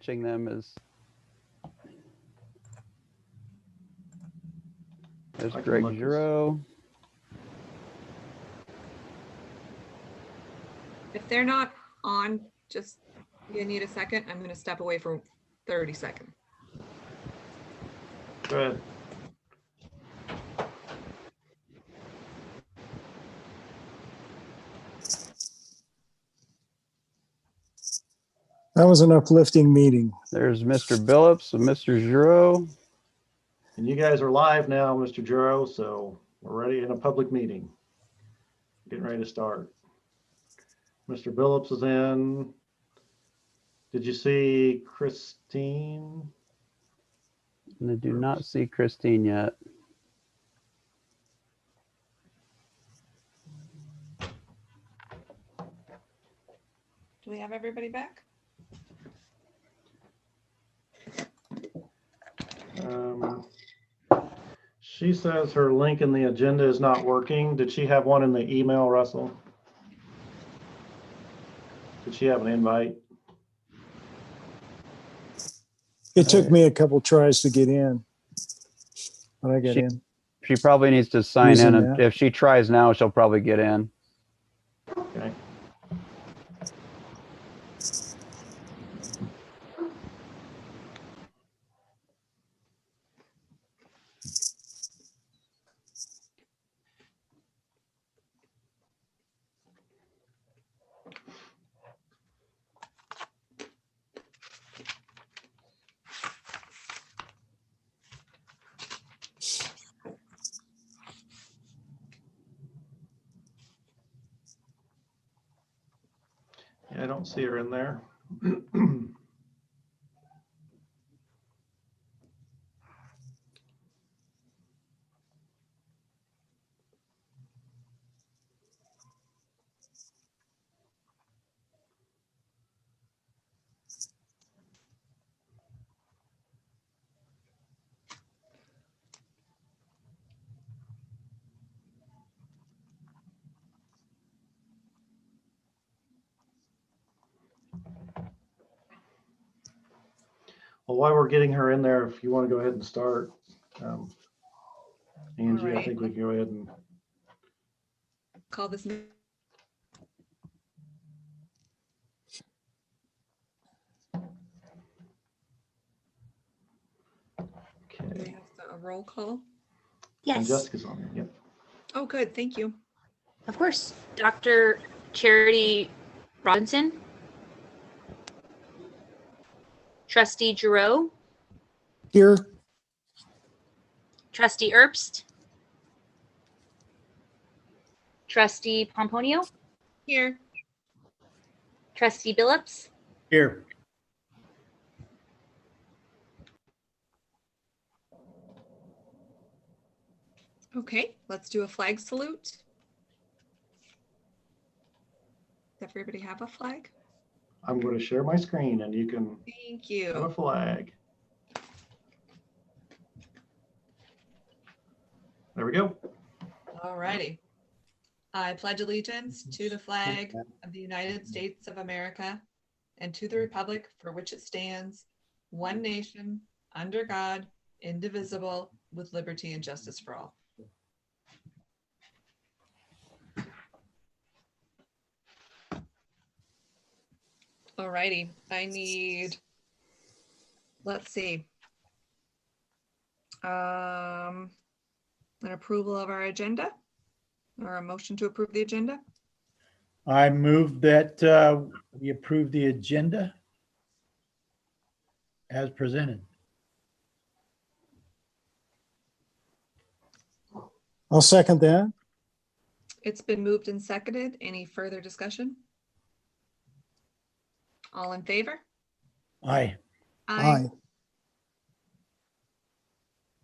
Watching them is there's Greg Giroux. If they're not on, just you need a second. I'm going to step away for 30 seconds. Go ahead. That was an uplifting meeting. There's Mr. Billups and Mr. Giroux. And you guys are live now, Mr. Giroux, so we're ready in a public meeting. Getting ready to start. Mr. Billups is in. Did you see Christine? And I do not see Christine yet. Do we have everybody back? She says her link in the agenda is not working. Did she have one in the email, Russell? Did she have an invite? It took me a couple tries to get in, but I got in. She probably needs to sign Using in, and that. if she tries now, she'll probably get in. Okay. Yeah, I don't see her in there. Well, while we're getting her in there, if you want to go ahead and start, Angie, I Alright. think we can go ahead and. Call this meeting. Do we Okay. have a roll call? And Yes, Jessica's on there. Yep. Oh, good. Thank you. of course. Dr. Charity Robinson. Trustee Giroux. Here, Trustee Herbst. Trustee Pomponio. Here. Trustee Billups. Here. Okay, let's do a flag salute. Does everybody have a flag? I'm going to share my screen and you can Thank have a you. flag. There we go. All righty. I pledge allegiance to the flag of the United States of America and to the republic for which it stands, one nation, under God, indivisible, with liberty and justice for all. All righty, I need, let's see. An approval of our agenda or a motion to approve the agenda. I move that we approve the agenda as presented. I'll second that. It's been moved and seconded. Any further discussion? All in favor? Aye. Aye.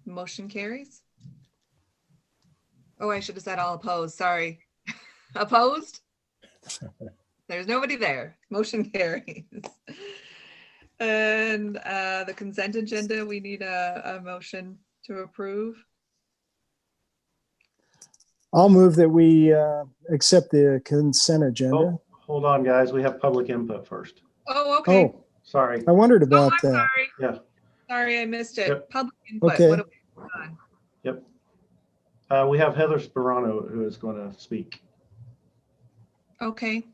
Motion carries. Oh, I should have said all opposed. Sorry. Opposed? There's nobody there. Motion carries. And the consent agenda, we need a motion to approve. I'll move that we accept the consent agenda. Oh, hold on, guys. We have public input first. Oh, okay. Oh, Sorry. I wondered Oh, about I'm that. sorry. Yeah. Sorry, I missed it. Yep. Public input. Okay. What have we done? Yep. We have Heather Sperano who is going to speak. Okay.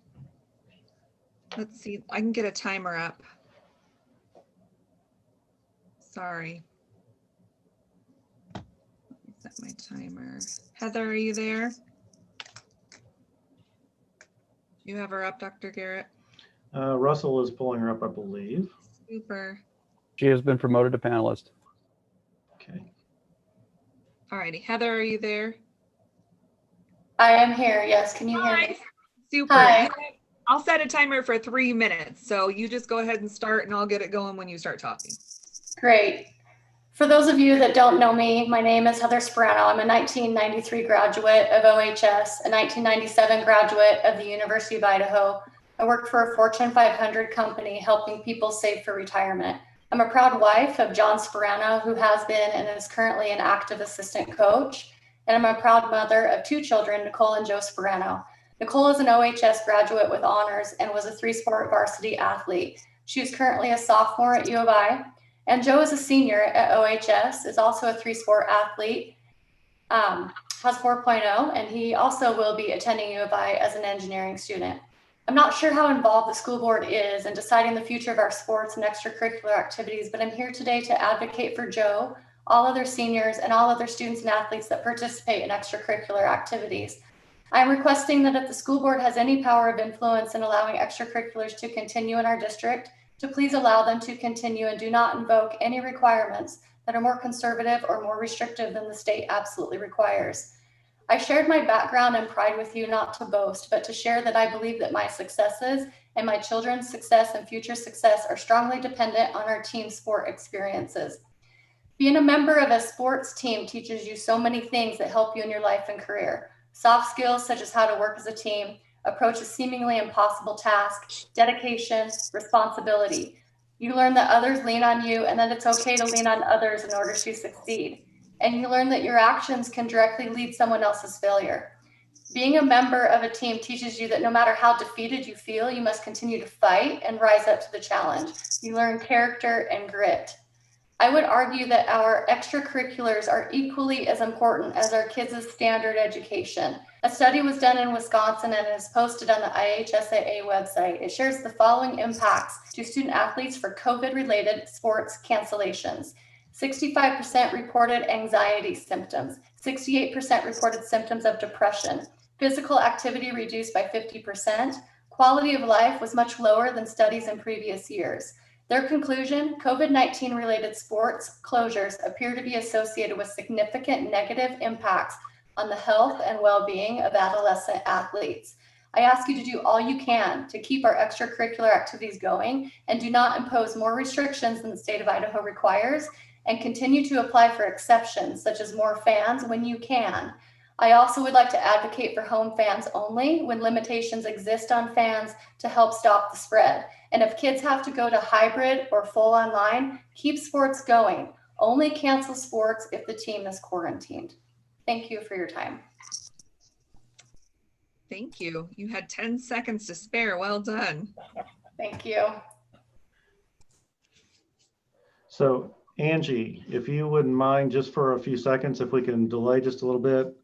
Let's see. I can get a timer up. Sorry. Let me set my timer. Heather, are you there? You have her up, Dr. Garrett? Russell is pulling her up, I believe. Super. She has been promoted to panelist. Okay. All righty. Heather, are you there? I am here. Yes. Can you hear me? Super. Hi. I'll set a timer for 3 minutes. So you just go ahead and start and I'll get it going when you start talking. Great. For those of you that don't know me, my name is Heather Sperano. I'm a 1993 graduate of OHS, a 1997 graduate of the University of Idaho. I work for a Fortune 500 company helping people save for retirement. I'm a proud wife of John Sperano, who has been and is currently an active assistant coach. And I'm a proud mother of 2 children, Nicole and Joe Sperano. Nicole is an OHS graduate with honors and was a 3-sport varsity athlete. She is currently a sophomore at U of I. And Joe is a senior at OHS, is also a 3-sport athlete, has 4.0, and he also will be attending U of I as an engineering student. I'm not sure how involved the school board is in deciding the future of our sports and extracurricular activities, but I'm here today to advocate for Joe, all other seniors, and all other students and athletes that participate in extracurricular activities. I'm requesting that if the school board has any power of influence in allowing extracurriculars to continue in our district, to please allow them to continue and do not invoke any requirements that are more conservative or more restrictive than the state absolutely requires. I shared my background and pride with you not to boast, but to share that I believe that my successes and my children's success and future success are strongly dependent on our team sport experiences. Being a member of a sports team teaches you so many things that help you in your life and career. Soft skills such as how to work as a team, approach a seemingly impossible task, dedication, responsibility. You learn that others lean on you and that it's okay to lean on others in order to succeed. And you learn that your actions can directly lead someone else's failure. Being a member of a team teaches you that no matter how defeated you feel, you must continue to fight and rise up to the challenge. You learn character and grit. I would argue that our extracurriculars are equally as important as our kids' standard education. A study was done in Wisconsin and is posted on the IHSAA website. It shares the following impacts to student athletes for COVID-related sports cancellations. 65% reported anxiety symptoms, 68% reported symptoms of depression, physical activity reduced by 50%, quality of life was much lower than studies in previous years. Their conclusion, COVID-19 related sports closures appear to be associated with significant negative impacts on the health and well-being of adolescent athletes. I ask you to do all you can to keep our extracurricular activities going and do not impose more restrictions than the state of Idaho requires, and continue to apply for exceptions such as more fans when you can. I also would like to advocate for home fans only when limitations exist on fans to help stop the spread. And if kids have to go to hybrid or full online, keep sports going. Only cancel sports if the team is quarantined. Thank you for your time. Thank you. You had 10 seconds to spare. Well done. Thank you. So Angie, if you wouldn't mind just for a few seconds, if we can delay just a little bit.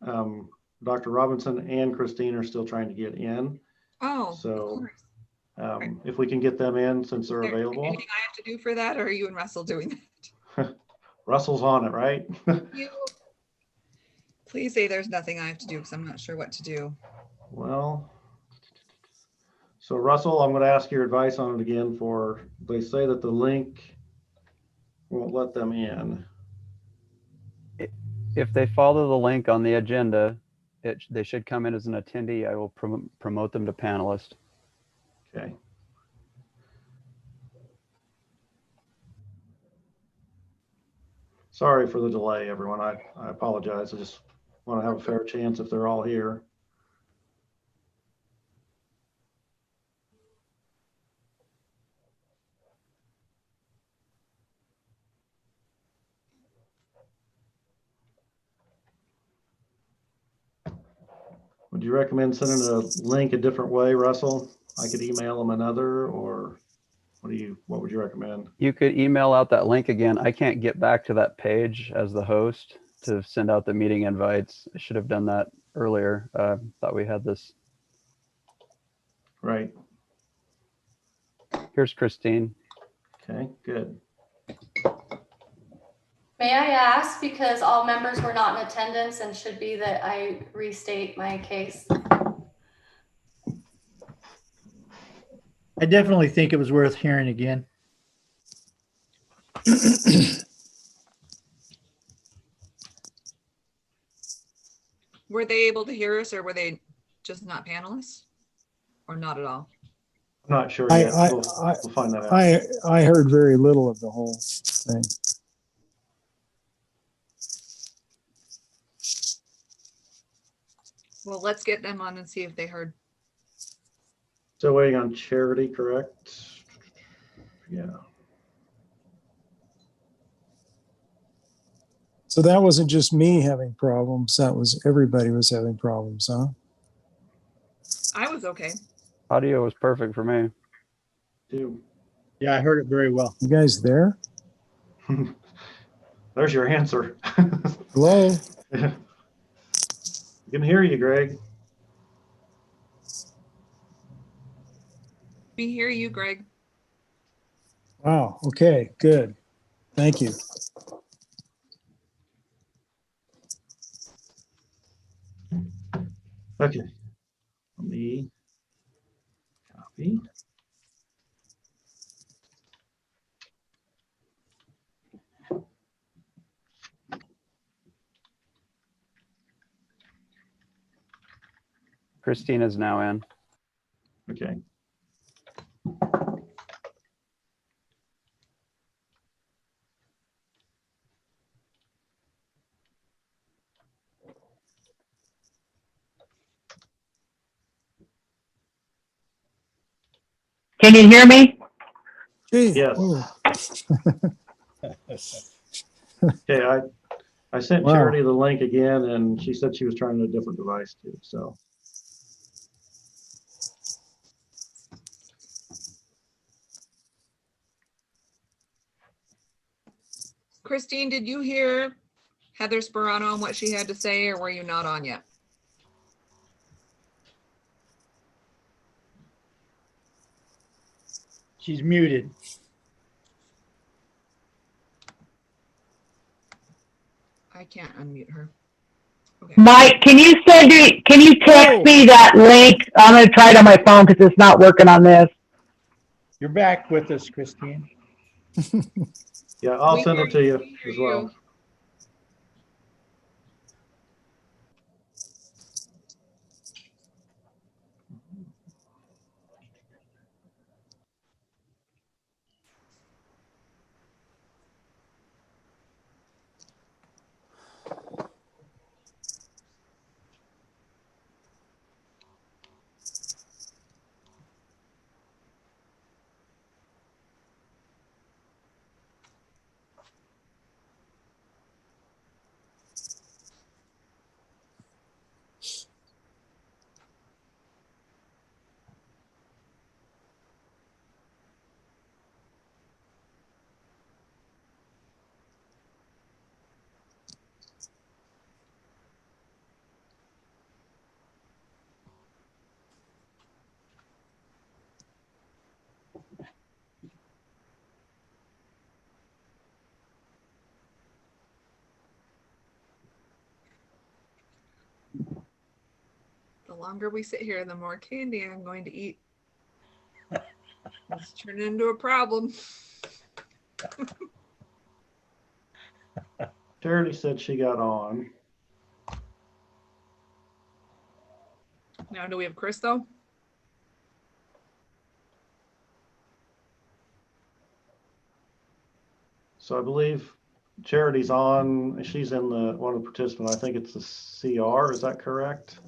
Dr. Robinson and Christine are still trying to get in. Oh, So of course. if we can get them in since they're Is there available. anything I have to do for that, or are you and Russell doing that? Russell's on it, right? You please say there's nothing I have to do because I'm not sure what to do. Well, so Russell, I'm going to ask your advice on it again. For they say that the link won't let them in. If they follow the link on the agenda, they should come in as an attendee. I will promote them to panelist. Okay. Sorry for the delay, everyone. I apologize. I just want to have a fair chance if they're all here. Would you recommend sending a link a different way, Russell? I could email them another, or What would you recommend? You could email out that link again. I can't get back to that page as the host to send out the meeting invites. I should have done that earlier. Thought we had this. Right. Here's Christine. Okay, good. May I ask, because all members were not in attendance and should be, that I restate my case? I definitely think it was worth hearing again. Were they able to hear us or were they just not panelists? Or not at all? I'm not sure I- yet. I- We'll find that out. I heard very little of the whole thing. Well, let's get them on and see if they heard. Still waiting on Charity, correct? Yeah. So that wasn't just me having problems. That was everybody was having problems, huh? I was okay. Audio was perfect for me. Do. Yeah, I heard it very well. You guys there? There's your answer. Hello? We can hear you, Greg. We hear you, Greg. Wow. Okay, good. Thank you. Okay. Let me copy. Christine is now in. Okay. Can you hear me? Gee, Yes. whoa. Okay, I sent Wow. Charity the link again, and she said she was trying a different device too, so. Christine, did you hear Heather Sperano and what she had to say, or were you not on yet? She's muted. I can't unmute her. Okay. Mike, can you text me that link? I'm gonna try it on my phone because it's not working on this. You're back with us, Christine. Yeah, I'll We send hear it to you we hear as well. The longer we sit here, the more candy I'm going to eat. It's turning into a problem. Charity said she got on. Now, do we have Chris though? So I believe Charity's on. She's in one of the participants. I think it's the CR. Is that correct?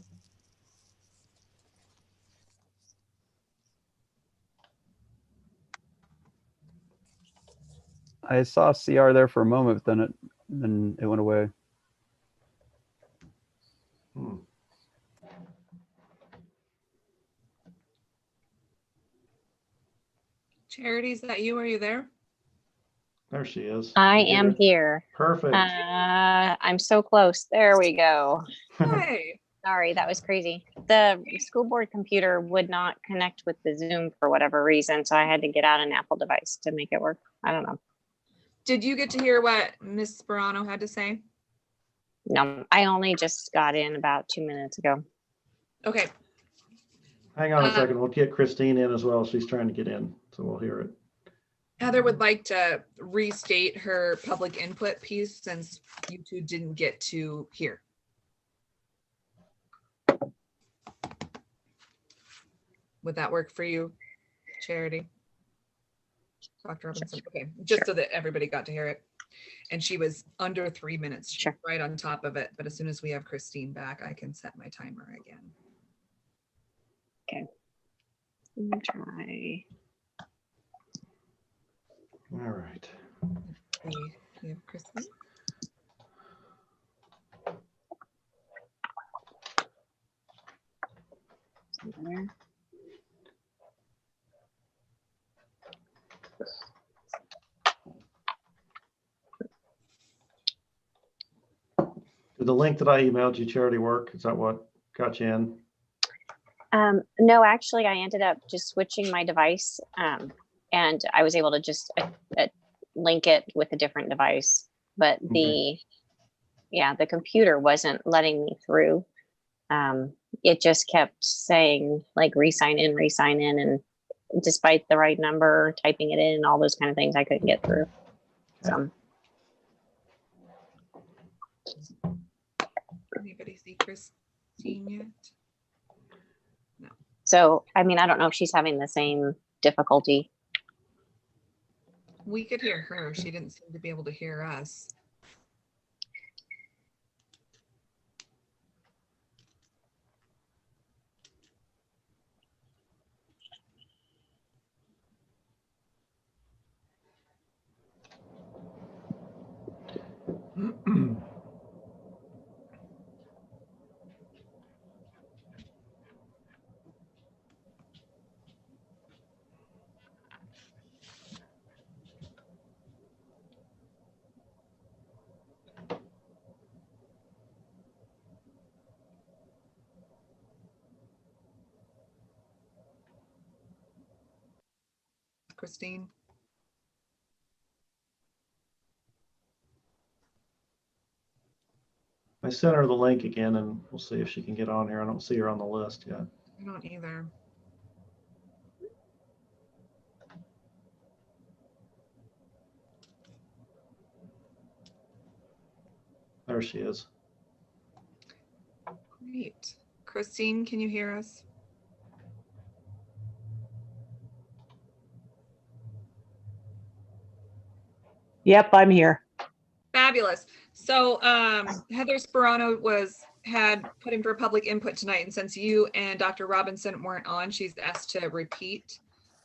I saw CR there for a moment, but then it went away. Hmm. Charity, is that you? Are you there? There she is. I Get am her. here. Perfect. I'm so close. There we go. Hi. Sorry, that was crazy. The school board computer would not connect with the Zoom for whatever reason, so I had to get out an Apple device to make it work. I don't know. Did you get to hear what Miss Sperano had to say? No, I only just got in about 2 minutes ago. Okay. Hang on a second. We'll get Christine in as well. She's trying to get in, so we'll hear it. Heather would like to restate her public input piece since you two didn't get to hear. Would that work for you, Charity? Dr. Robinson? Okay, just so that everybody got to hear it. And she was under 3 minutes, Sure. right on top of it. But as soon as we have Christine back, I can set my timer again. Okay. Let me try. All right. We have Christine. Somewhere. Did the link that I emailed you, Charity, work? Is that what got you in? No, actually, I ended up just switching my device, and I was able to just link it with a different device. But the computer wasn't letting me through. It just kept saying like re-sign in, and despite the right number, typing it in, all those kind of things, I couldn't get through. So. Anybody see Christine yet? No. So, I mean, I don't know if she's having the same difficulty. We could hear her. She didn't seem to be able to hear us. Christine. I sent her the link again and we'll see if she can get on here. I don't see her on the list yet. I don't either. There she is. Great. Christine, can you hear us? Yep, I'm here. Fabulous. So Heather Sperano had put in for public input tonight, and since you and Dr. Robinson weren't on, she's asked to repeat,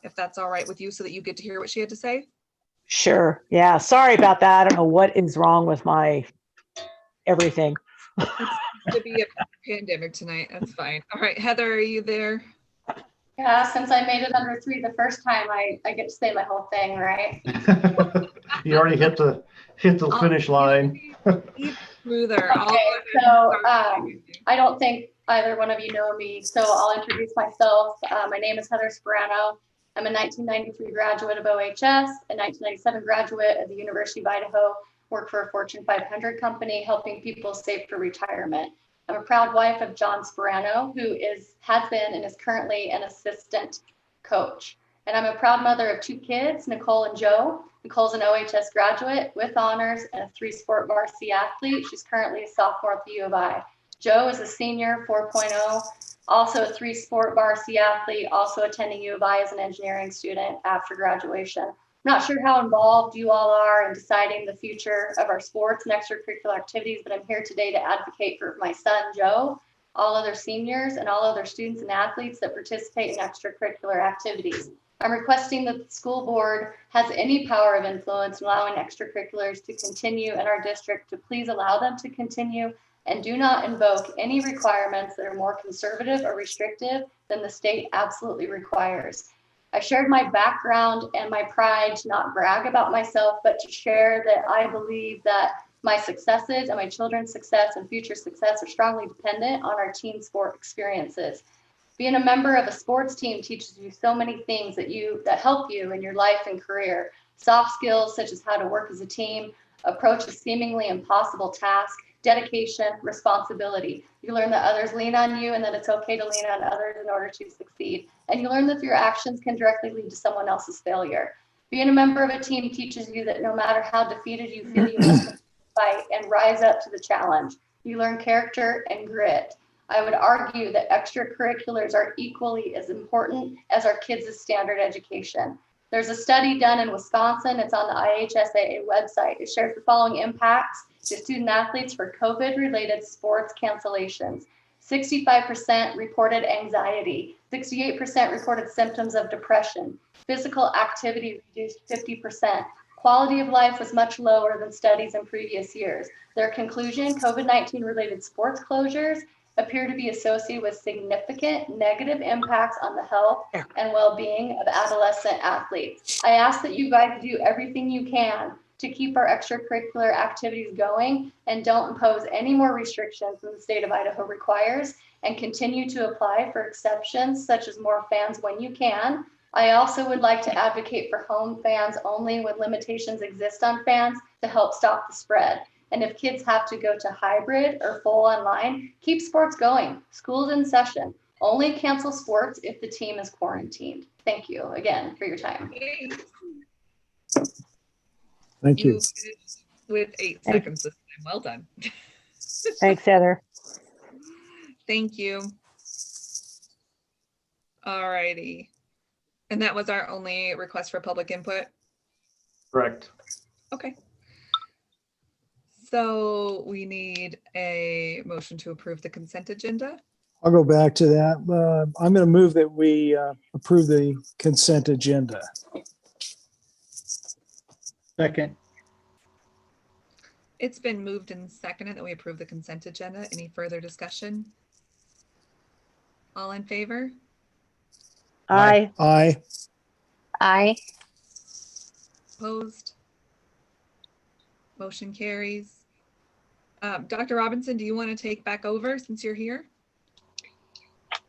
if that's all right with you, so that you get to hear what she had to say. Sure. Yeah. Sorry about that. I don't know what is wrong with my everything. To be a pandemic tonight. That's fine. All right, Heather, are you there? Yeah, since I made it under 3 the first time, I get to say my whole thing, right? You already hit the finish line. Smoother. Okay, so I don't think either one of you know me, so I'll introduce myself. My name is Heather Sperano. I'm a 1993 graduate of OHS, a 1997 graduate of the University of Idaho, work for a Fortune 500 company helping people save for retirement. I'm a proud wife of John Sperano, who has been and is currently an assistant coach. And I'm a proud mother of 2 kids, Nicole and Joe. Nicole's an OHS graduate with honors and a 3-sport varsity athlete. She's currently a sophomore at the U of I. Joe is a senior 4.0, also a 3-sport varsity athlete, also attending U of I as an engineering student after graduation. I'm not sure how involved you all are in deciding the future of our sports and extracurricular activities, but I'm here today to advocate for my son, Joe, all other seniors, and all other students and athletes that participate in extracurricular activities. I'm requesting that the school board has any power of influence in allowing extracurriculars to continue in our district to please allow them to continue and do not invoke any requirements that are more conservative or restrictive than the state absolutely requires. I shared my background and my pride to not brag about myself, but to share that I believe that my successes and my children's success and future success are strongly dependent on our team sport experiences. Being a member of a sports team teaches you so many things that help you in your life and career. Soft skills such as how to work as a team, approach a seemingly impossible task, dedication, responsibility. You learn that others lean on you and that it's okay to lean on others in order to succeed. And you learn that your actions can directly lead to someone else's failure. Being a member of a team teaches you that no matter how defeated you feel, you must fight and rise up to the challenge. You learn character and grit. I would argue that extracurriculars are equally as important as our kids' standard education. There's a study done in Wisconsin. It's on the IHSAA website. It shares the following impacts to student athletes for COVID-related sports cancellations. 65% reported anxiety. 68% reported symptoms of depression. Physical activity reduced 50%. Quality of life was much lower than studies in previous years. Their conclusion, COVID-19 related sports closures appear to be associated with significant negative impacts on the health and well-being of adolescent athletes. I ask that you guys do everything you can to keep our extracurricular activities going and don't impose any more restrictions than the state of Idaho requires, and continue to apply for exceptions such as more fans when you can. I also would like to advocate for home fans only when limitations exist on fans to help stop the spread. And if kids have to go to hybrid or full online, keep sports going. School's in session. Only cancel sports if the team is quarantined. Thank you again for your time. Thank you. finished with 8 seconds this time. Well done. Thanks, Heather. Thank you. All righty. And that was our only request for public input? Correct. Okay. So we need a motion to approve the consent agenda. I'll go back to that. I'm going to move that we approve the consent agenda. Second. It's been moved and seconded that we approve the consent agenda. Any further discussion? All in favor? Aye. Aye. Aye. Opposed? Motion carries. Dr. Robinson, do you want to take back over since you're here?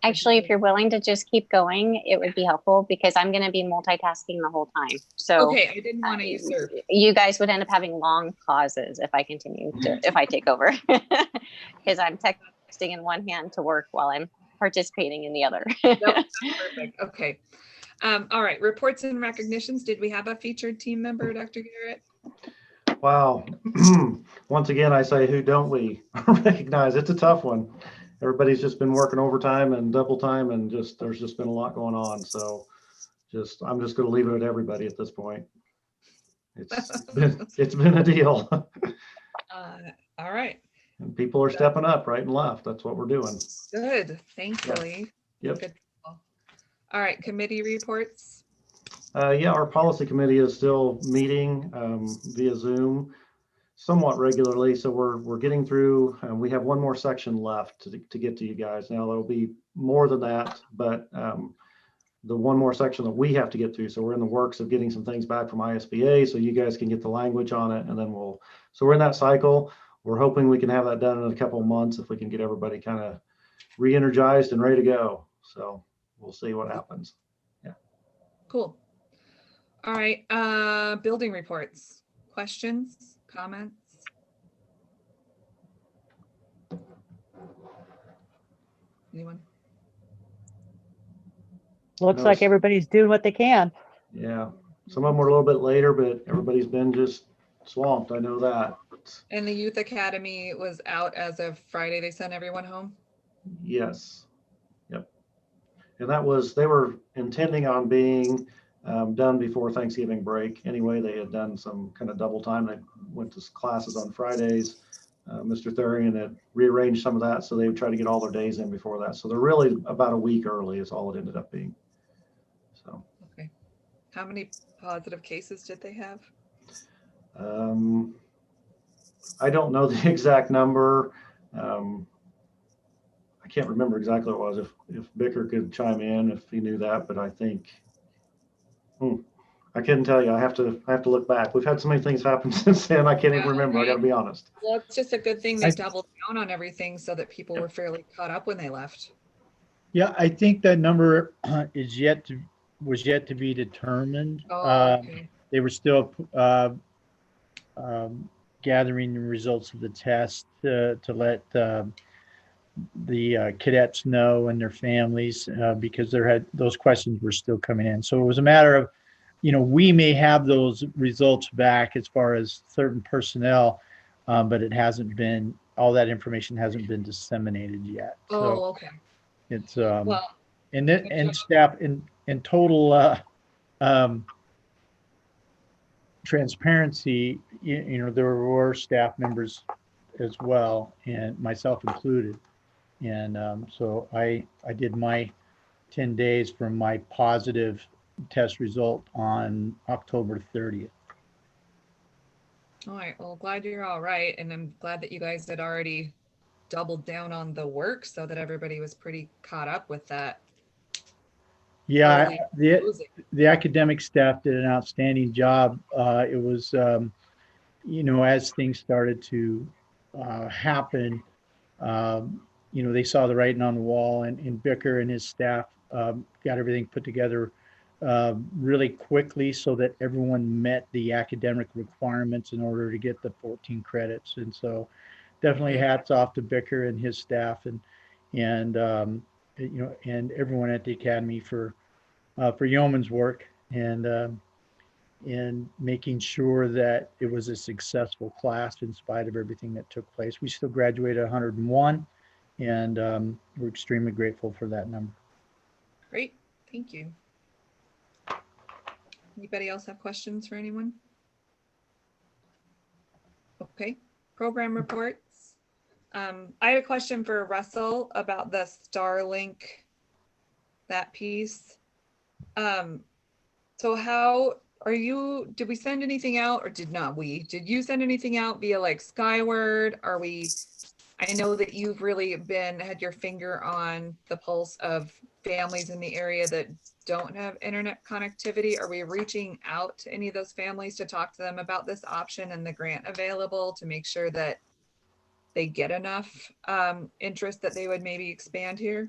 Actually, if you're willing to just keep going, it would be helpful because I'm going to be multitasking the whole time. So Okay, I didn't want to usurp. you guys would end up having long pauses if I continue to, if I take over, because I'm texting in one hand to work while I'm participating in the other. Nope, that's perfect. Okay. All right. Reports and recognitions. Did we have a featured team member, Dr. Garrett? Wow. Once again, I say, who don't we recognize? It's a tough one. Everybody's just been working overtime and double time, and there's just been a lot going on. So I'm just going to leave it at everybody at this point. It's been a deal. All right. And people are stepping up right and left. That's what we're doing. Good. Thankfully. Yep. Good. All right. Committee reports. Yeah, our policy committee is still meeting via Zoom somewhat regularly. So we're getting through, we have one more section left to get to you guys. Now there'll be more than that, but the one more section that we have to get through. So we're in the works of getting some things back from ISBA so you guys can get the language on it, and then so we're in that cycle. We're hoping we can have that done in a couple of months if we can get everybody kind of re-energized and ready to go. So we'll see what happens. Yeah. Cool. All right. Building reports. Questions, comments? Anyone? Looks like everybody's doing what they can. Yeah. Some of them were a little bit later, but everybody's been just swamped. I know that. And the Youth Academy was out as of Friday. They sent everyone home? Yes. Yep. And they were intending on being done before Thanksgiving break. Anyway, they had done some kind of double time. They went to classes on Fridays. Mr. Thurian had rearranged some of that, so they would try to get all their days in before that. So they're really about a week early is all it ended up being. So. Okay. How many positive cases did they have? I don't know the exact number. I can't remember exactly what it was. If Bicker could chime in if he knew that, but I think I couldn't tell you. I have to look back. We've had so many things happen since then. I can't even remember. I got to be honest. Well, it's just a good thing they I- doubled down on everything so that people were fairly caught up when they left. Yeah, I think that number was yet to be determined. Oh, okay. They were still gathering the results of the test to let the cadets know and their families because those questions were still coming in. So it was a matter of, we may have those results back as far as certain personnel, but it hasn't been, all that information hasn't been disseminated yet. Oh, So okay. it's Well, and staff in total transparency, there were staff members as well, and myself included. And so I did my 10 days from my positive test result on October 30th. all right. Well, glad you're all right. And I'm glad that you guys had already doubled down on the work so that everybody was pretty caught up with that. Yeah, early closing. the academic staff did an outstanding job. It was, as things started to happen, they saw the writing on the wall, and Bicker and his staff got everything put together really quickly so that everyone met the academic requirements in order to get the 14 credits. And so definitely hats off to Bicker and his staff and and everyone at the Academy for yeoman's work and making sure that it was a successful class in spite of everything that took place. We still graduated 101, and we're extremely grateful for that number. Great. Thank you. Anybody else have questions for anyone? Okay. Program reports. I had a question for Russell about the Starlink, that piece. So how are you, did we send anything out or did you send anything out via like Skyward? I know that you've really had your finger on the pulse of families in the area that don't have internet connectivity. Are we reaching out to any of those families to talk to them about this option and the grant available to make sure that they get enough interest that they would maybe expand here?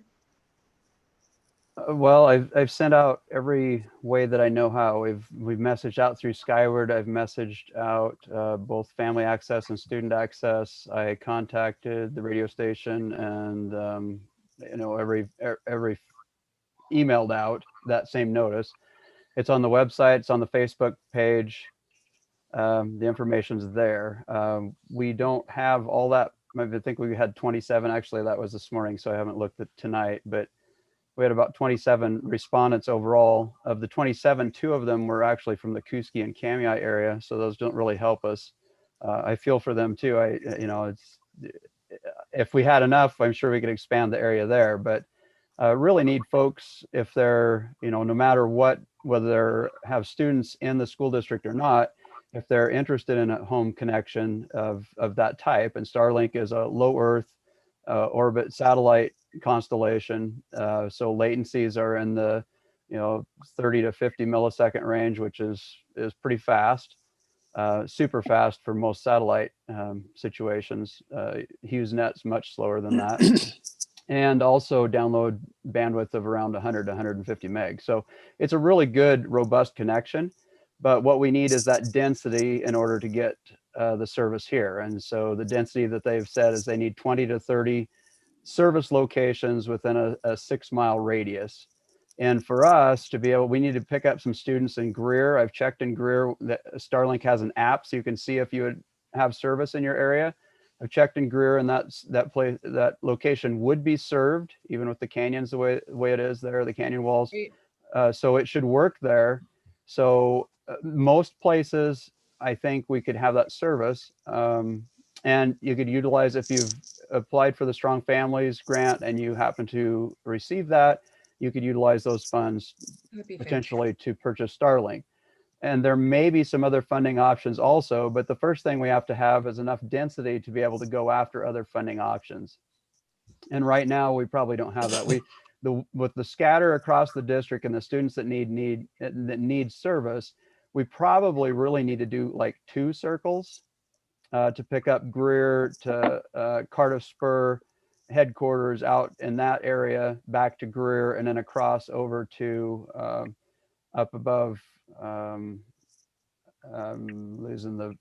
Well, I've sent out every way that I know how. We've messaged out through Skyward. I've messaged out both family access and student access. I contacted the radio station and every emailed out that same notice. It's on the website. It's on the Facebook page. The information's there. We don't have all that. I think we had 27. Actually, that was this morning, so I haven't looked at tonight, but we had about 27 respondents overall. Of the 27, 2 of them were actually from the Kuski and Kamei area, so those don't really help us. I feel for them too. If we had enough, I'm sure we could expand the area there, but really need folks if they're, no matter what, whether they have students in the school district or not, if they're interested in a home connection of that type. And Starlink is a low Earth orbit satellite constellation, so latencies are in the 30 to 50 millisecond range, which is pretty fast, super fast for most satellite situations. HughesNet's much slower than that. And also download bandwidth of around 100 to 150 meg. So it's a really good, robust connection. But what we need is that density in order to get the service here. And so the density that they've said is they need 20 to 30 service locations within a 6-mile radius. And for us to be able, we need to pick up some students in Greer. I've checked in Greer that Starlink has an app so you can see if you would have service in your area. I've checked in Greer, and that location would be served even with the canyons the way it is there, the canyon walls. So it should work there. So most places, I think we could have that service, and you could utilize, if you've applied for the Strong Families grant and you happen to receive that, you could utilize those funds potentially to purchase Starlink. And there may be some other funding options also, but the first thing we have to have is enough density to be able to go after other funding options. And right now we probably don't have that. with the scatter across the district and the students that need service, we probably really need to do like 2 circles to pick up Greer to Cardiff Spur headquarters out in that area, back to Greer, and then across over to up above, losing the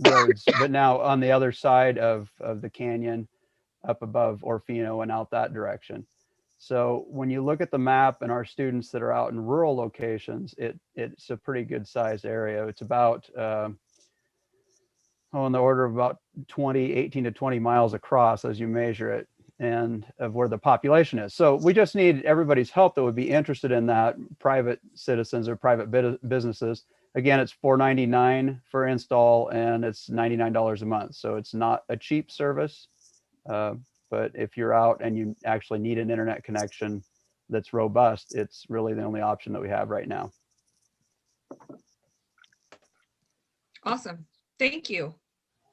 roads, but now on the other side of the canyon, up above Orofino and out that direction. So when you look at the map and our students that are out in rural locations, it's a pretty good sized area. It's about on the order of about 18 to 20 miles across as you measure it, and of where the population is. So we just need everybody's help that would be interested in that, private citizens or private businesses. Again, it's $4.99 for install, and it's $99 a month. So it's not a cheap service, but if you're out and you actually need an internet connection that's robust, it's really the only option that we have right now. Awesome. Thank you.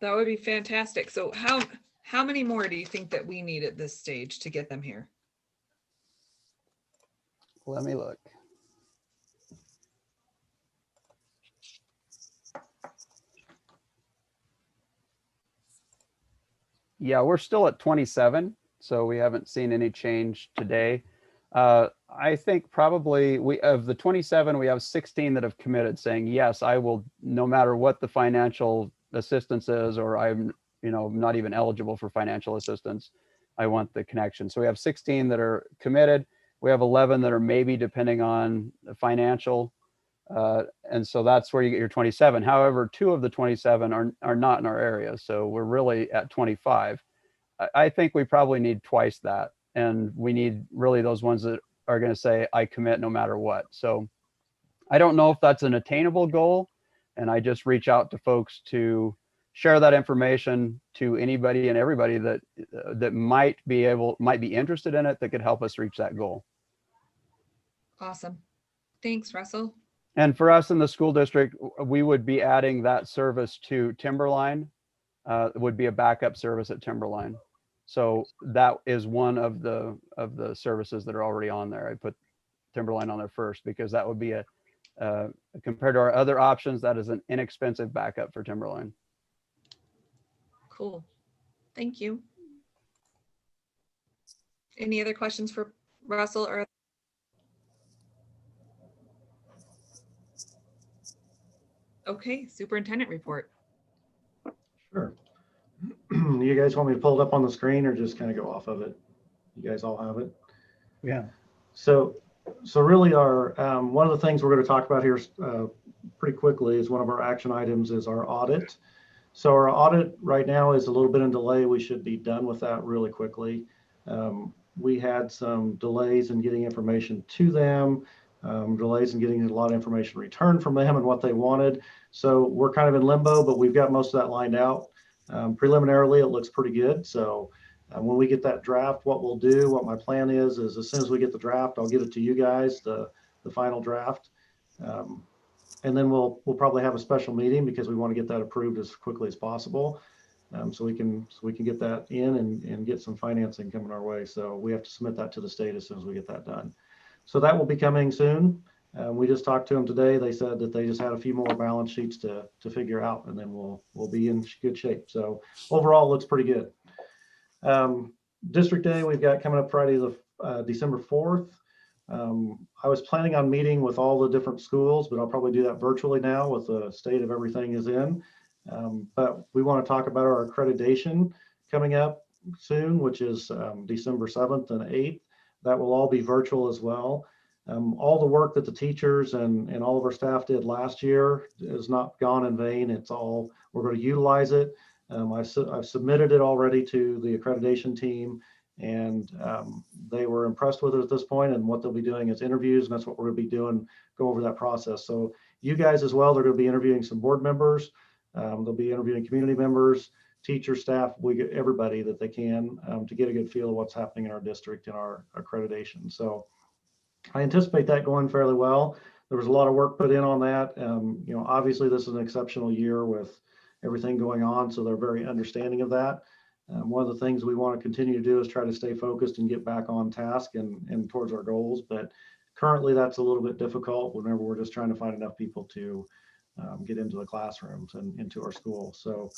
That would be fantastic. So how many more do you think that we need at this stage to get them here? Let me look. Yeah, we're still at 27, so we haven't seen any change today. I think probably of the 27, we have 16 that have committed, saying, yes, I will, no matter what the financial assistance is, or I'm, not even eligible for financial assistance, I want the connection. So we have 16 that are committed. We have 11 that are maybe, depending on the financial. And so that's where you get your 27. However, 2 of the 27 are not in our area. So we're really at 25. I think we probably need twice that. And we need really those ones that are going to say, I commit no matter what. So I don't know if that's an attainable goal. And I just reach out to folks to share that information to anybody and everybody that might be interested in it, that could help us reach that goal. Awesome. Thanks, Russell. And for us in the school district, we would be adding that service to Timberline. It would be a backup service at Timberline. So that is one of the services that are already on there. I put Timberline on there first because that would be compared to our other options, that is an inexpensive backup for Timberline. Cool. Thank you. Any other questions for Russell or? Okay, Superintendent Report. Sure. You guys want me to pull it up on the screen or just kind of go off of it? You guys all have it? Yeah. So really our, one of the things we're going to talk about here pretty quickly is one of our action items is our audit. So our audit right now is a little bit in delay. We should be done with that really quickly. We had some delays in getting information to them, delays in getting a lot of information returned from them and what they wanted. So we're kind of in limbo, but we've got most of that lined out. Preliminarily, it looks pretty good. So when we get that draft, what we'll do, what my plan is as soon as we get the draft, I'll get it to you guys, the final draft. And then we'll probably have a special meeting because we want to get that approved as quickly as possible. So we can get that in and get some financing coming our way. So we have to submit that to the state as soon as we get that done. So that will be coming soon. We just talked to them today. They said that they just had a few more balance sheets to figure out, and then we'll be in good shape. So overall, it looks pretty good. District Day we've got coming up Friday, December 4th. I was planning on meeting with all the different schools, but I'll probably do that virtually now with the state of everything is in. But we want to talk about our accreditation coming up soon, which is December 7th and 8th. That will all be virtual as well. All the work that the teachers and all of our staff did last year has not gone in vain. It's all, we're going to utilize it. I've submitted it already to the accreditation team, and they were impressed with it at this point. And what they'll be doing is interviews, and that's what we're going to be doing, go over that process. So you guys as well, they're going to be interviewing some board members. They'll be interviewing community members, teachers, staff, we get everybody that they can to get a good feel of what's happening in our district and our accreditation. So I anticipate that going fairly well. There was a lot of work put in on that. Obviously this is an exceptional year with everything going on, so they're very understanding of that. One of the things we want to continue to do is try to stay focused and get back on task and towards our goals. But currently that's a little bit difficult whenever we're just trying to find enough people to get into the classrooms and into our school. So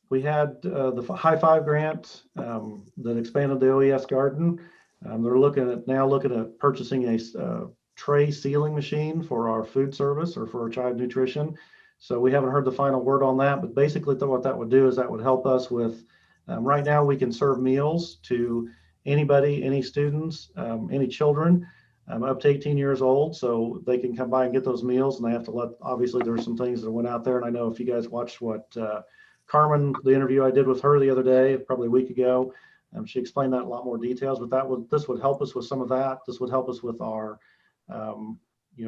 we had the High Five grant that expanded the OES garden. They're looking at purchasing a tray sealing machine for our food service or for our child nutrition. So we haven't heard the final word on that, but basically what that would do is that would help us with, right now we can serve meals to anybody, any students, any children up to 18 years old. So they can come by and get those meals, and they have to obviously there's some things that went out there. And I know if you guys watched what Carmen, the interview I did with her the other day, probably a week ago, she explained that in a lot more details, but this would help us with some of that. This would help us with our,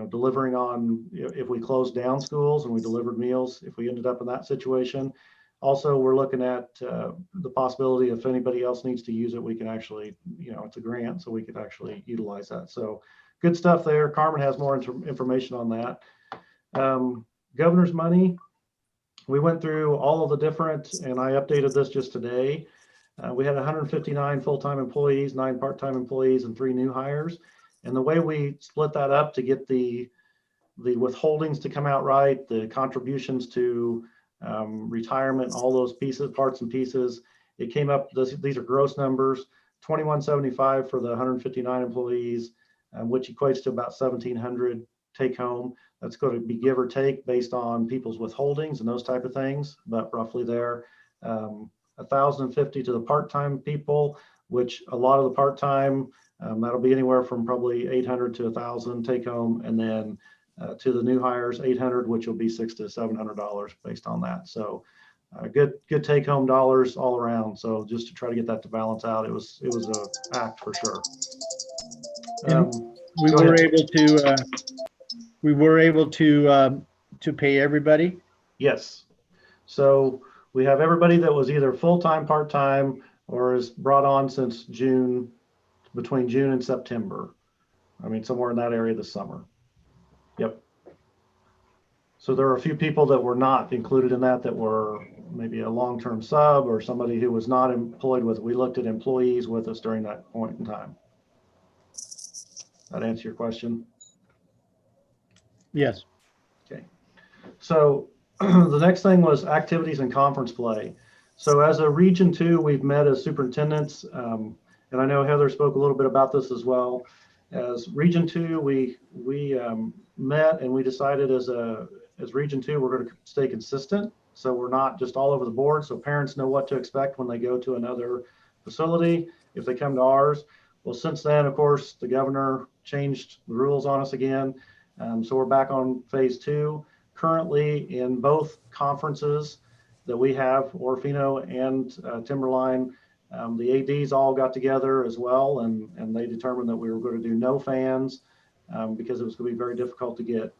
delivering on, if we closed down schools and we delivered meals, if we ended up in that situation. Also, we're looking at the possibility if anybody else needs to use it, we can actually, it's a grant, so we could actually utilize that. So good stuff there. Carmen has more information on that. Governor's money, we went through all of the different, and I updated this just today. We had 159 full-time employees, 9 part-time employees, and 3 new hires. And the way we split that up to get the withholdings to come out right, the contributions to retirement, all those pieces, parts and pieces, it came up, these are gross numbers, $2,175 for the 159 employees, which equates to about $1,700 take home. That's going to be give or take based on people's withholdings and those type of things, but roughly there. $1,050 to the part-time people, which a lot of the part-time, that'll be anywhere from probably $800 to $1,000 take home, and then to the new hires, $800, which will be $600 to $700 based on that. So good take home dollars all around. So just to try to get that to balance out, it was a act for sure. We were able to pay everybody. Yes. So we have everybody that was either full-time, part-time, or is brought on since June, between June and September. I mean, somewhere in that area this summer. Yep. So there are a few people that were not included in that were maybe a long-term sub or somebody who was not employed with. We looked at employees with us during that point in time. That answer your question? Yes. Okay. So the next thing was activities and conference play. So as a Region 2, we've met as superintendents, and I know Heather spoke a little bit about this as well. As Region 2, we met and we decided as Region 2, we're going to stay consistent. So we're not just all over the board. So parents know what to expect when they go to another facility if they come to ours. Well, since then, of course, the governor changed the rules on us again. So we're back on phase 2. Currently in both conferences that we have, Orofino and Timberline, the ADs all got together as well, and they determined that we were going to do no fans because it was going to be very difficult to get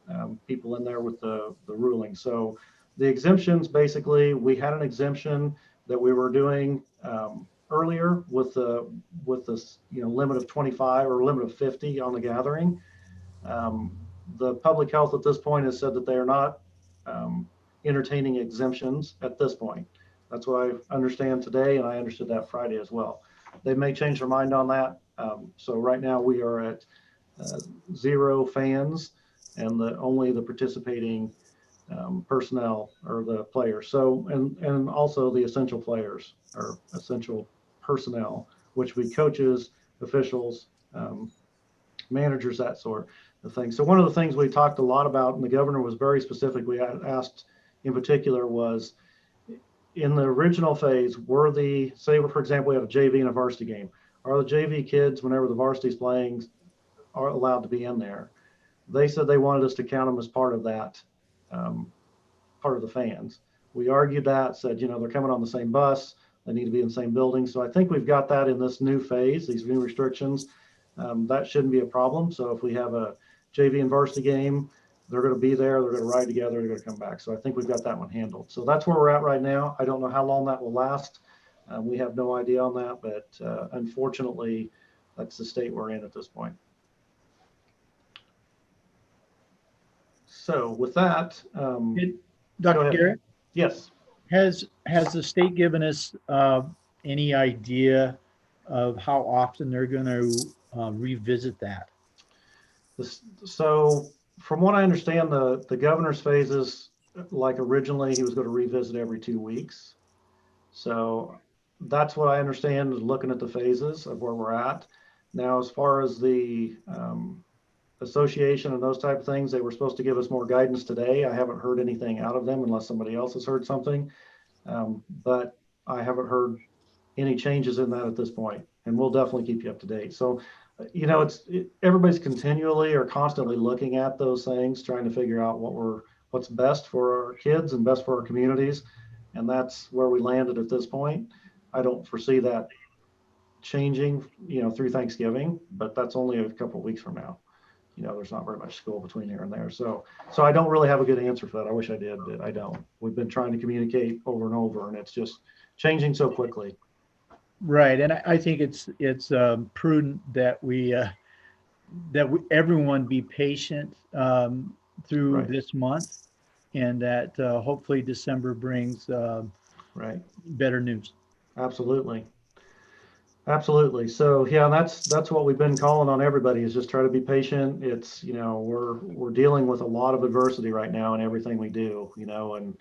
people in there with the ruling. So the exemptions, basically, we had an exemption that we were doing earlier with this limit of 25 or limit of 50 on the gathering. The public health at this point has said that they are not entertaining exemptions at this point. That's what I understand today, and I understood that Friday as well. They may change their mind on that. So right now we are at 0 fans and only the participating personnel or the players. So and also the essential players or essential personnel, which would be coaches, officials, managers, that sort of thing. So one of the things we talked a lot about, and the governor was very specific, we asked in particular, was in the original phase, say for example, we have a JV and a varsity game. Are the JV kids, whenever the varsity is playing, are allowed to be in there? They said they wanted us to count them as part of that, part of the fans. We argued that, said, they're coming on the same bus, they need to be in the same building. So I think we've got that in this new phase, these new restrictions. That shouldn't be a problem. So if we have a JV and varsity game, they're going to be there, they're going to ride together, they're going to come back. So I think we've got that one handled. So that's where we're at right now. I don't know how long that will last. We have no idea on that, but unfortunately, that's the state we're in at this point. So with that, Dr. Garrett? Yes. Has the state given us any idea of how often they're going to revisit that? So from what I understand, the governor's phases, like originally he was going to revisit every 2 weeks. So that's what I understand, is looking at the phases of where we're at. Now, as far as the association and those type of things, they were supposed to give us more guidance today. I haven't heard anything out of them unless somebody else has heard something. But I haven't heard any changes in that at this point, and we'll definitely keep you up to date. So, you know, everybody's continually or constantly looking at those things, trying to figure out what's best for our kids and best for our communities. And that's where we landed at this point. I don't foresee that changing, you know, through Thanksgiving, but that's only a couple of weeks from now. You know, there's not very much school between here and there. So I don't really have a good answer for that. I wish I did, but I don't. We've been trying to communicate over and over, and it's just changing so quickly. Right, and I think it's prudent that everyone be patient through Right. this month, and that hopefully December brings Right. better news. Absolutely. Absolutely. So yeah, that's what we've been calling on everybody, is just try to be patient. It's, you know, we're dealing with a lot of adversity right now in everything we do, you know, and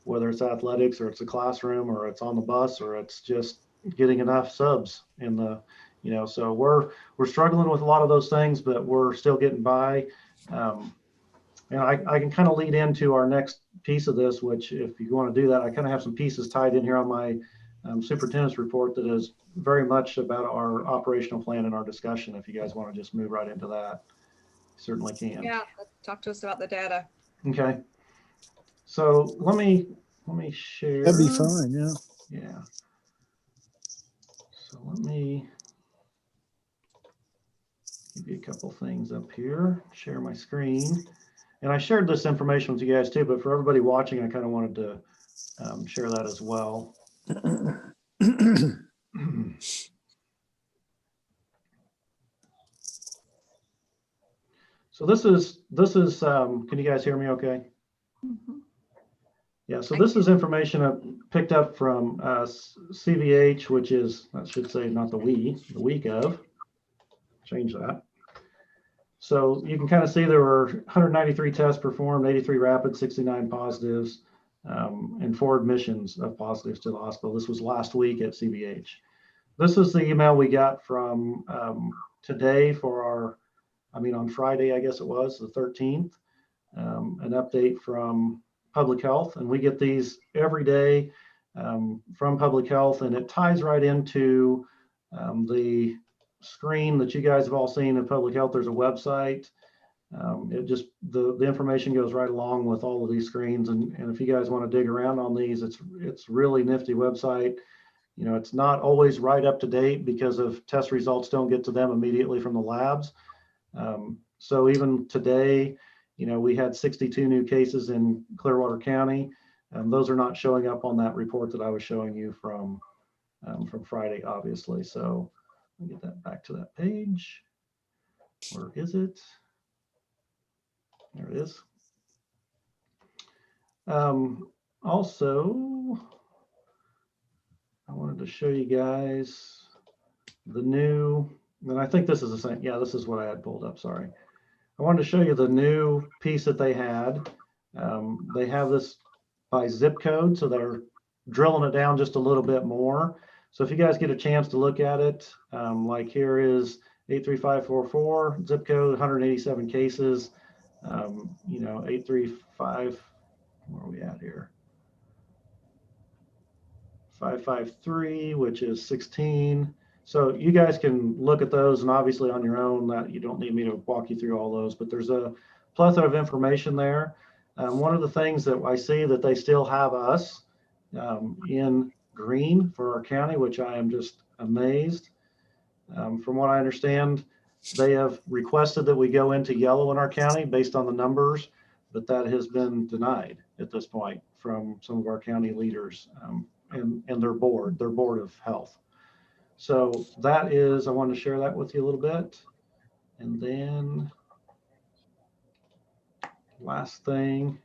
whether it's athletics or it's a classroom or it's on the bus or it's just getting enough subs in the, you know, so we're struggling with a lot of those things, but we're still getting by. And I can kind of lead into our next piece of this, which if you want to do that, I kind of have some pieces tied in here on my superintendent's report that is very much about our operational plan and our discussion. If you guys want to just move right into that, certainly can. Yeah, talk to us about the data. Okay. So let me share. That'd be fine. Yeah. Yeah. So let me give you a couple things up here, share my screen. And I shared this information with you guys too, but for everybody watching, I kind of wanted to share that as well. So this is can you guys hear me okay? Mm-hmm. Yeah, so this is information I picked up from CVH, which is, I should say, not the week of, change that. So you can kind of see there were 193 tests performed, 83 rapid, 69 positives, and 4 admissions of positives to the hospital. This was last week at CVH. This is the email we got from today for our, on Friday, I guess it was, the 13th, an update from Public Health. And we get these every day from Public Health, and it ties right into the screen that you guys have all seen of Public Health. There's a website. It just, the information goes right along with all of these screens. And if you guys want to dig around on these, it's really nifty website. You know, it's not always right up to date because of test results don't get to them immediately from the labs. So even today, you know, we had 62 new cases in Clearwater County. Those are not showing up on that report that I was showing you from Friday, obviously. So let me get that back to that page. Where is it? There it is. Also, I wanted to show you guys the new, and I think this is the same. Yeah, this is what I had pulled up. Sorry. I wanted to show you the new piece that they had. They have this by zip code, so they're drilling it down just a little bit more. So if you guys get a chance to look at it, like here is 83544 zip code, 187 cases. You know, 835, where are we at here? 553, which is 16. So you guys can look at those, and obviously on your own, that you don't need me to walk you through all those, but there's a plethora of information there. One of the things that I see that they still have us in green for our county, which I am just amazed. From what I understand, they have requested that we go into yellow in our county based on the numbers, but that has been denied at this point from some of our county leaders and their board of health. So that is, I wanted to share that with you a little bit. And then last thing,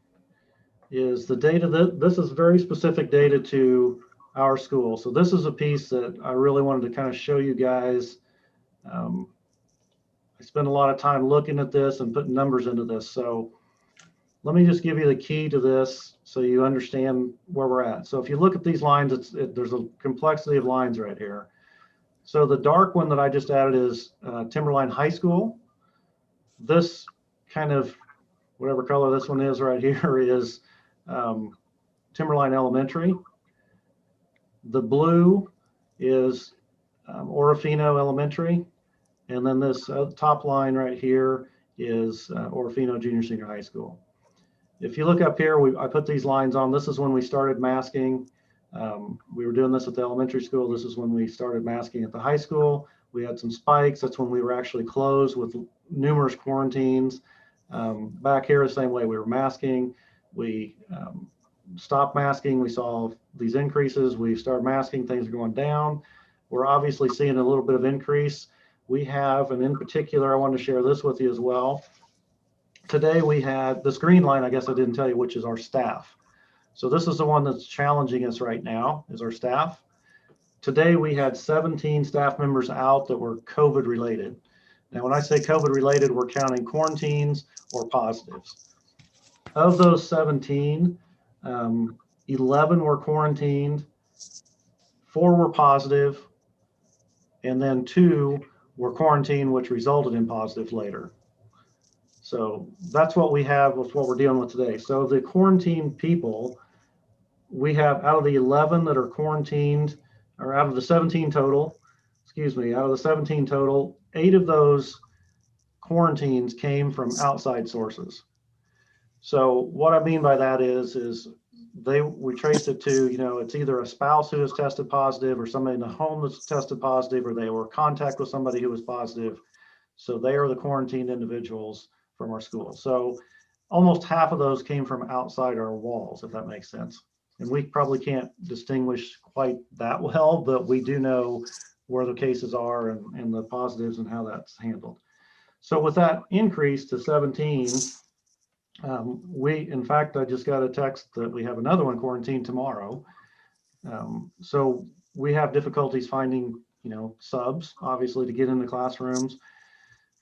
is the data that this is very specific data to our school. So this is a piece that I really wanted to kind of show you guys. I spent a lot of time looking at this and putting numbers into this. So let me just give you the key to this so you understand where we're at. So if you look at these lines, there's a complexity of lines right here. So the dark one that I just added is Timberline High School. This kind of, whatever color this one is right here, is Timberline Elementary. The blue is Orofino Elementary. And then this top line right here is Orofino Junior Senior High School. If you look up here, I put these lines on. This is when we started masking. We were doing this at the elementary school. This is when we started masking at the high school. We had some spikes. That's when we were actually closed with numerous quarantines. Back here, the same way, we were masking. We stopped masking. We saw these increases. We started masking. Things are going down. We're obviously seeing a little bit of increase. We have, and in particular, I wanted to share this with you as well. Today we had this green line, I guess I didn't tell you, which is our staff. So this is the one that's challenging us right now, is our staff. Today we had 17 staff members out that were COVID related. Now, when I say COVID related, we're counting quarantines or positives. Of those 17, 11 were quarantined, 4 were positive, and then 2 were quarantined, which resulted in positive later. So that's what we have with what we're dealing with today. So the quarantined people, we have out of the 11 that are quarantined, or out of the 17 total, out of the 17 total, 8 of those quarantines came from outside sources. So what I mean by that is we traced it to, it's either a spouse who has tested positive or somebody in the home that's tested positive, or they were in contact with somebody who was positive. So they are the quarantined individuals from our school. So almost half of those came from outside our walls, if that makes sense. And we probably can't distinguish quite that well, but we do know where the cases are and the positives and how that's handled. So with that increase to 17, in fact, I just got a text that we have another one quarantined tomorrow. So we have difficulties finding, subs, obviously, to get into classrooms.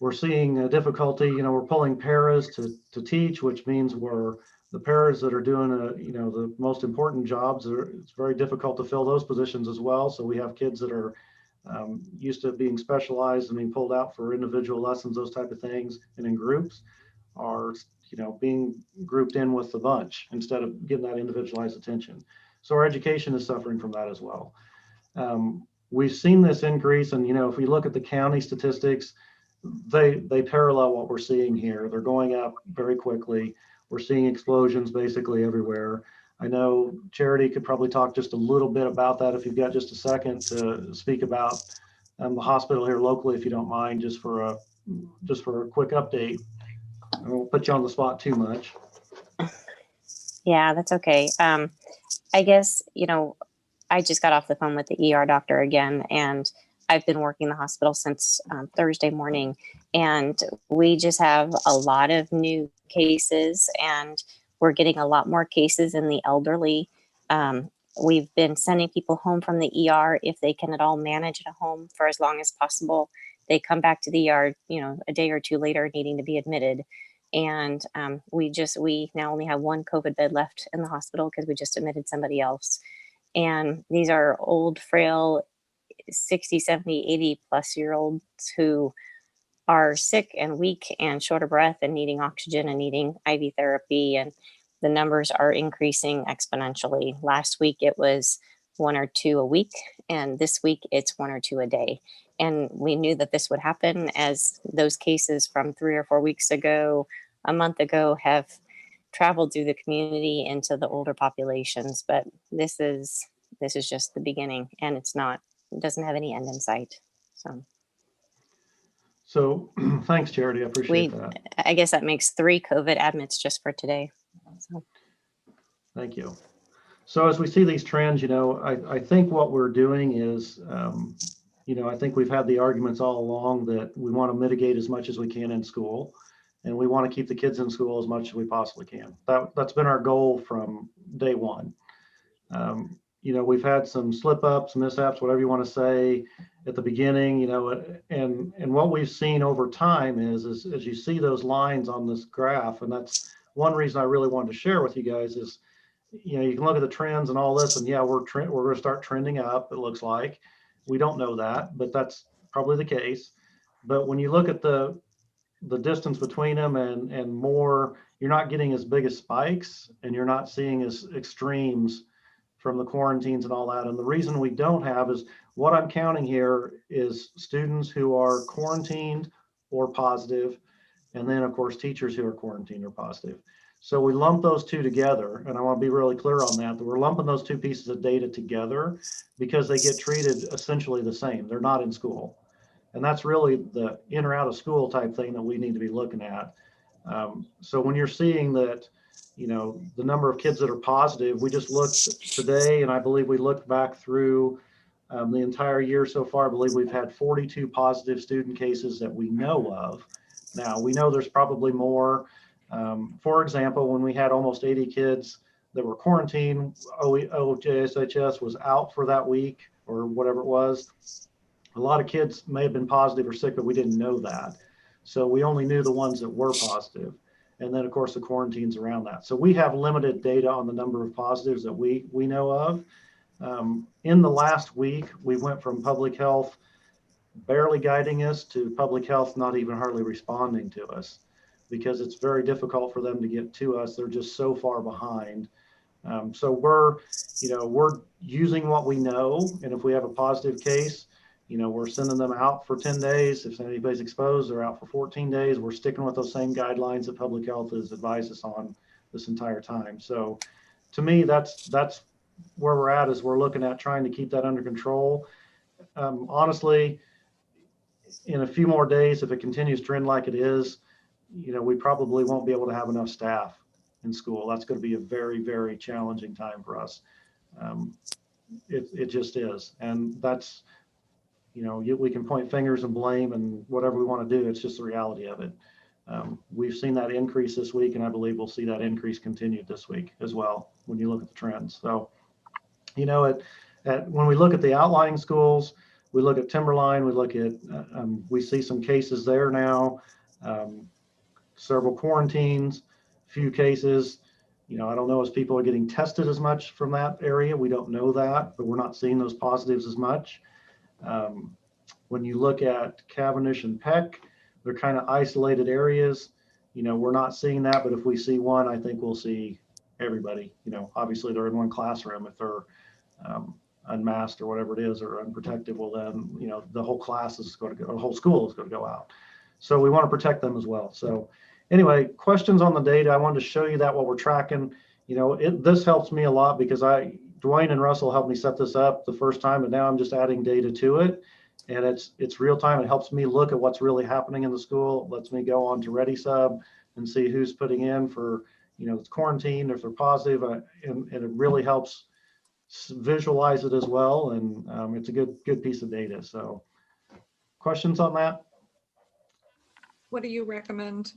We're seeing a difficulty, we're pulling paras to teach, which means the paras that are doing, the most important jobs, it's very difficult to fill those positions as well. So we have kids that are used to being specialized and being pulled out for individual lessons, those type of things, and in groups are, being grouped in with the bunch instead of getting that individualized attention. So our education is suffering from that as well. We've seen this increase, and if we look at the county statistics, they parallel what we're seeing here. They're going up very quickly. We're seeing explosions basically everywhere. I know Charity could probably talk just a little bit about that if you've got just a second to speak about the hospital here locally, if you don't mind, just for a quick update. I won't put you on the spot too much. Yeah, that's okay. I guess, I just got off the phone with the ER doctor again, and I've been working the hospital since Thursday morning, and we just have a lot of new cases, and we're getting a lot more cases in the elderly. We've been sending people home from the ER if they can at all manage at home for as long as possible. They come back to the ER, a day or two later needing to be admitted. And we now only have 1 COVID bed left in the hospital because we just admitted somebody else. And these are old, frail, 60, 70, 80 plus year olds who are sick and weak and short of breath and needing oxygen and needing IV therapy. And the numbers are increasing exponentially. Last week it was 1 or 2 a week, and this week it's 1 or 2 a day. And we knew that this would happen as those cases from 3 or 4 weeks ago, a month ago, have traveled through the community into the older populations. But this is just the beginning, and it doesn't have any end in sight. So thanks, Charity. I appreciate that. I guess that makes 3 COVID admits just for today. So. Thank you. So as we see these trends, I think what we're doing is, I think we've had the arguments all along that we want to mitigate as much as we can in school. and we want to keep the kids in school as much as we possibly can. That's been our goal from day one. You know, we've had some slip ups, mishaps, whatever you want to say at the beginning, you know, and what we've seen over time is as you see those lines on this graph, and that's one reason I really wanted to share with you guys is, you know, you can look at the trends and all this, and yeah, we're going to start trending up. It looks like. We don't know that, but that's probably the case. But when you look at the distance between them and more, you're not getting as big as spikes, and you're not seeing as extremes from the quarantines and all that. And the reason we don't have is what I'm counting here is students who are quarantined or positive, and then of course teachers who are quarantined or positive. So we lump those two together, and I want to be really clear on that we're lumping those two pieces of data together because they get treated essentially the same. They're not in school. And that's really the in or out of school type thing that we need to be looking at. So when you're seeing that, you know, the number of kids that are positive, we just looked today, and I believe we looked back through the entire year so far. I believe we've had 42 positive student cases that we know of. Now, we know there's probably more. For example, when we had almost 80 kids that were quarantined, JSHS was out for that week or whatever it was. A lot of kids may have been positive or sick, but we didn't know that. So we only knew the ones that were positive. And then, of course, the quarantines around that. So we have limited data on the number of positives that we know of. In the last week, we went from public health barely guiding us to public health not even hardly responding to us, because it's very difficult for them to get to us. They're just so far behind. So we're using what we know. And if we have a positive case, you know, we're sending them out for 10 days. If anybody's exposed, they're out for 14 days. We're sticking with those same guidelines that public health has advised us on this entire time. So to me, that's where we're at, is we're looking at trying to keep that under control. Honestly, in a few more days, if it continues to trend like it is, you know, we probably won't be able to have enough staff in school. That's going to be a very, very challenging time for us. It just is. And that's, you know, we can point fingers and blame and whatever we want to do. It's just the reality of it. We've seen that increase this week, and I believe we'll see that increase continued this week as well when you look at the trends. So, you know, when we look at the outlying schools, we look at Timberline, we look at, we see some cases there now, several quarantines, few cases. You know, I don't know if people are getting tested as much from that area. We don't know that, but we're not seeing those positives as much. When you look at Cavendish and Peck, they're kind of isolated areas. You know, we're not seeing that, but if we see one, I think we'll see everybody. You know, obviously they're in one classroom. If they're unmasked or whatever it is, or unprotected, well then, you know, the whole class is going to go, the whole school is going to go out. So we want to protect them as well. So anyway, questions on the data. I wanted to show you that what we're tracking. You know, this helps me a lot because Dwayne and Russell helped me set this up the first time, but now I'm just adding data to it, and it's real time. It helps me look at what's really happening in the school. It lets me go on to ReadySub and see who's putting in for, you know, it's quarantine, if they're positive, and it really helps visualize it as well. And it's a good piece of data. So questions on that? What do you recommend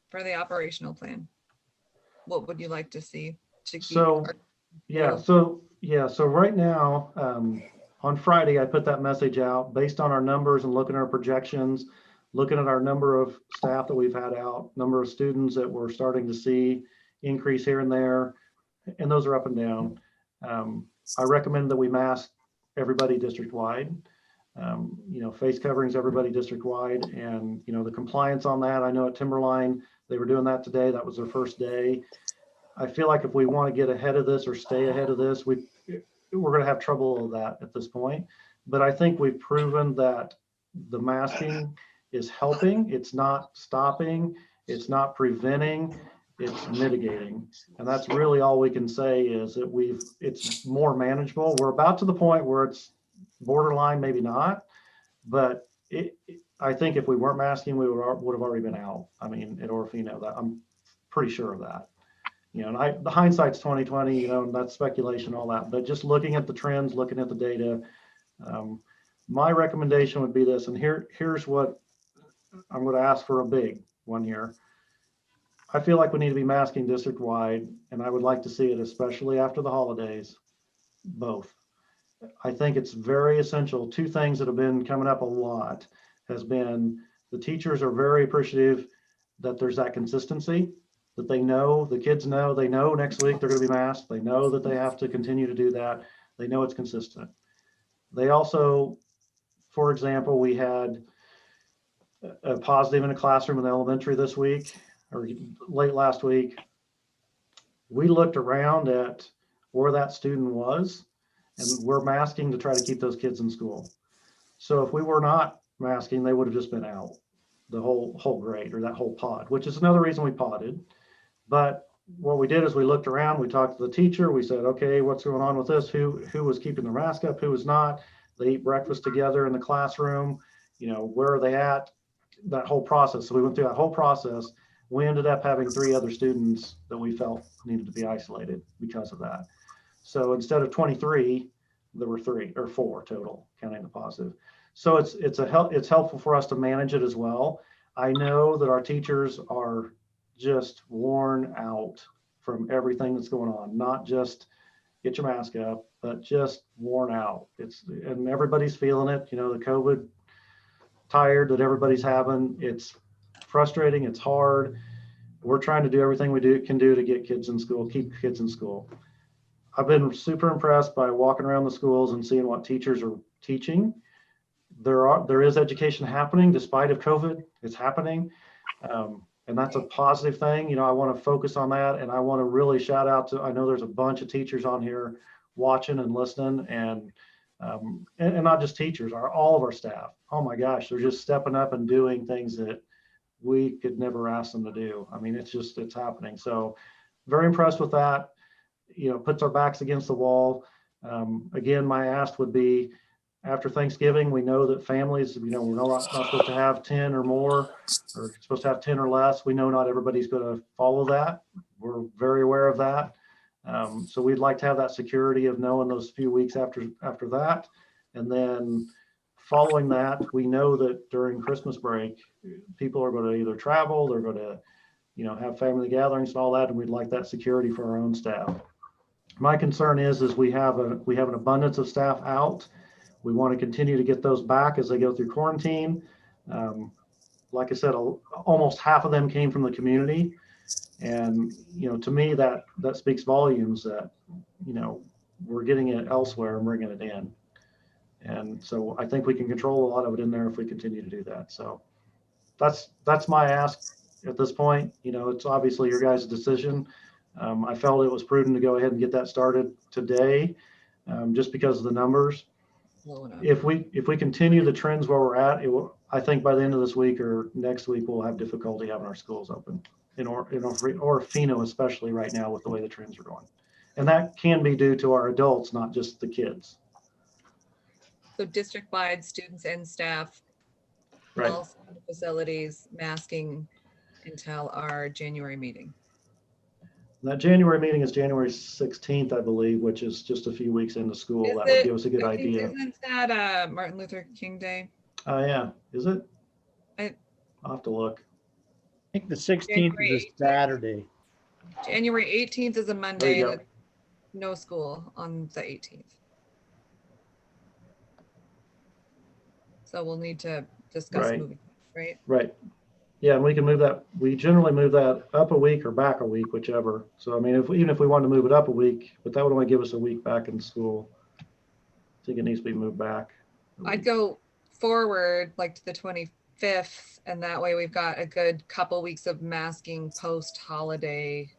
for the operational plan? What would you like to see to keep? So right now, on Friday, I put that message out based on our numbers and looking at our projections, looking at our number of staff that we've had out, number of students that we're starting to see increase here and there, and those are up and down. I recommend that we mask everybody district-wide. You know, face coverings, everybody district-wide, and, you know, the compliance on that. I know at Timberline, they were doing that today. That was their first day. I feel like if we want to get ahead of this or stay ahead of this, we're going to have trouble with that at this point. But I think we've proven that the masking is helping. It's not stopping. It's not preventing. It's mitigating. And that's really all we can say, is that it's more manageable. We're about to the point where it's borderline, maybe not, but I think if we weren't masking, we would have already been out. I mean, at Orofino, that I'm pretty sure of that. You know, and the hindsight's 2020. You know, and that's speculation, all that. But just looking at the trends, looking at the data, my recommendation would be this. And here's what I'm going to ask for: a big. one here. I feel like we need to be masking district-wide, and I would like to see it, especially after the holidays, both. I think it's very essential. Two things that have been coming up a lot has been the teachers are very appreciative that there's that consistency, that they know, the kids know, they know next week they're going to be masked. They know that they have to continue to do that. They know it's consistent. They also, for example, we had a positive in a classroom in the elementary this week or late last week. We looked around at where that student was, and we're masking to try to keep those kids in school. So if we were not masking, they would have just been out, the whole grade or that whole pod, which is another reason we podded. But what we did is we looked around, we talked to the teacher, we said, okay, what's going on with this? Who was keeping their mask up, who was not? They eat breakfast together in the classroom, you know, where are they at? That whole process. So we went through that whole process. We ended up having 3 other students that we felt needed to be isolated because of that. So instead of 23, there were 3 or 4 total, counting the positive. So it's helpful for us to manage it as well. I know that our teachers are just worn out from everything that's going on, not just get your mask up, but just worn out. And everybody's feeling it, you know, the COVID tired that everybody's having. It's frustrating, it's hard. We're trying to do everything we can do to get kids in school, keep kids in school. I've been super impressed by walking around the schools and seeing what teachers are teaching. There is education happening despite of COVID. It's happening. And that's a positive thing. You know, I want to focus on that, and I want to really shout out to, I know there's a bunch of teachers on here watching and listening, and not just teachers, all of our staff. Oh my gosh, they're just stepping up and doing things that we could never ask them to do. I mean, it's happening. So very impressed with that. You know, puts our backs against the wall. Again, my ask would be, after Thanksgiving, we know that families, you know, we're not supposed to have 10 or more, or supposed to have 10 or less. We know not everybody's going to follow that. We're very aware of that. So we'd like to have that security of knowing those few weeks after that. And then following that, we know that during Christmas break, people are going to either travel, they're going to, you know, have family gatherings and all that. And we'd like that security for our own staff. My concern is we have an abundance of staff out. We want to continue to get those back as they go through quarantine. Like I said, almost half of them came from the community. And, you know, to me, that speaks volumes that, you know, we're getting it elsewhere and bringing it in. And so I think we can control a lot of it in there if we continue to do that. So that's my ask at this point. You know, it's obviously your guys' decision. I felt it was prudent to go ahead and get that started today, just because of the numbers. If we continue the trends where we're at, I think by the end of this week or next week, we'll have difficulty having our schools open in Orofino, especially right now with the way the trends are going. And that can be due to our adults, not just the kids. So district-wide, students and staff, Right. all facilities, masking until our January meeting. That January meeting is January 16th, I believe, which is just a few weeks into school. That would give us a good idea. Isn't that Martin Luther King Day? Yeah. Is it? I'll have to look. I think the 16th is a Saturday. January 18th is a Monday. There you And no school on the 18th. So we'll need to discuss moving, right? Right. Yeah, and we can move that. We generally move that up a week or back a week, whichever. So I mean, even if we wanted to move it up a week, but that would only give us a week back in school. I think it needs to be moved back. I'd go forward like to the 25th, and that way we've got a good couple weeks of masking post-holiday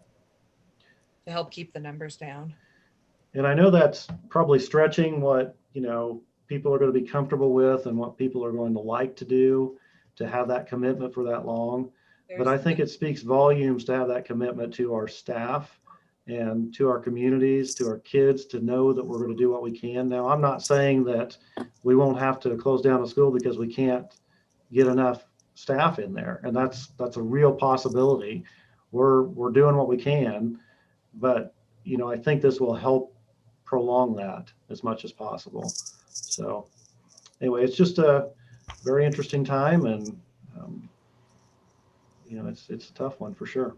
to help keep the numbers down. And I know that's probably stretching what, you know, people are going to be comfortable with and what people are going to like to do, to have that commitment for that long. But I think it speaks volumes to have that commitment to our staff and to our communities, to our kids, to know that we're going to do what we can. Now, I'm not saying that we won't have to close down a school because we can't get enough staff in there. And that's a real possibility. We're doing what we can, but, you know, I think this will help prolong that as much as possible. So anyway, it's just a very interesting time, and it's a tough one for sure.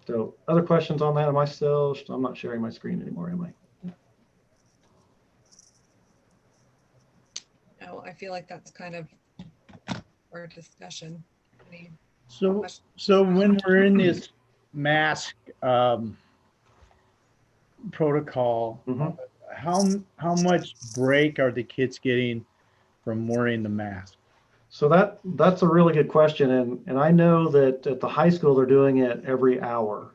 So other questions on that? I'm not sharing my screen anymore, am I? No, I feel like that's kind of our discussion. Any So, questions? so when we're in this mask protocol, Mhm. how much break are the kids getting from wearing the mask? So that's a really good question. And I know that at the high school, they're doing it every hour.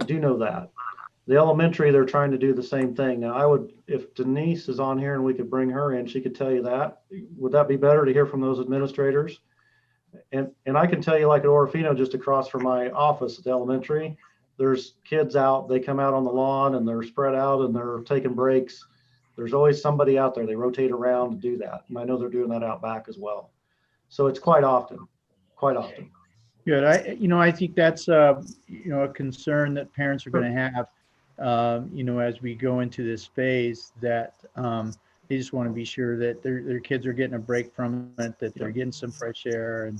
I do know that. The elementary, they're trying to do the same thing. Now, if Denise is on here and we could bring her in, she could tell you that. Would that be better to hear from those administrators? And I can tell you, like at Orofino, just across from my office at the elementary, there's kids out, they come out on the lawn and they're spread out and they're taking breaks. There's always somebody out there. They rotate around to do that. And I know they're doing that out back as well. So it's quite often. Good. I think that's a concern that parents are going to have, as we go into this phase, that they just want to be sure that their kids are getting a break from it, that they're getting some fresh air, and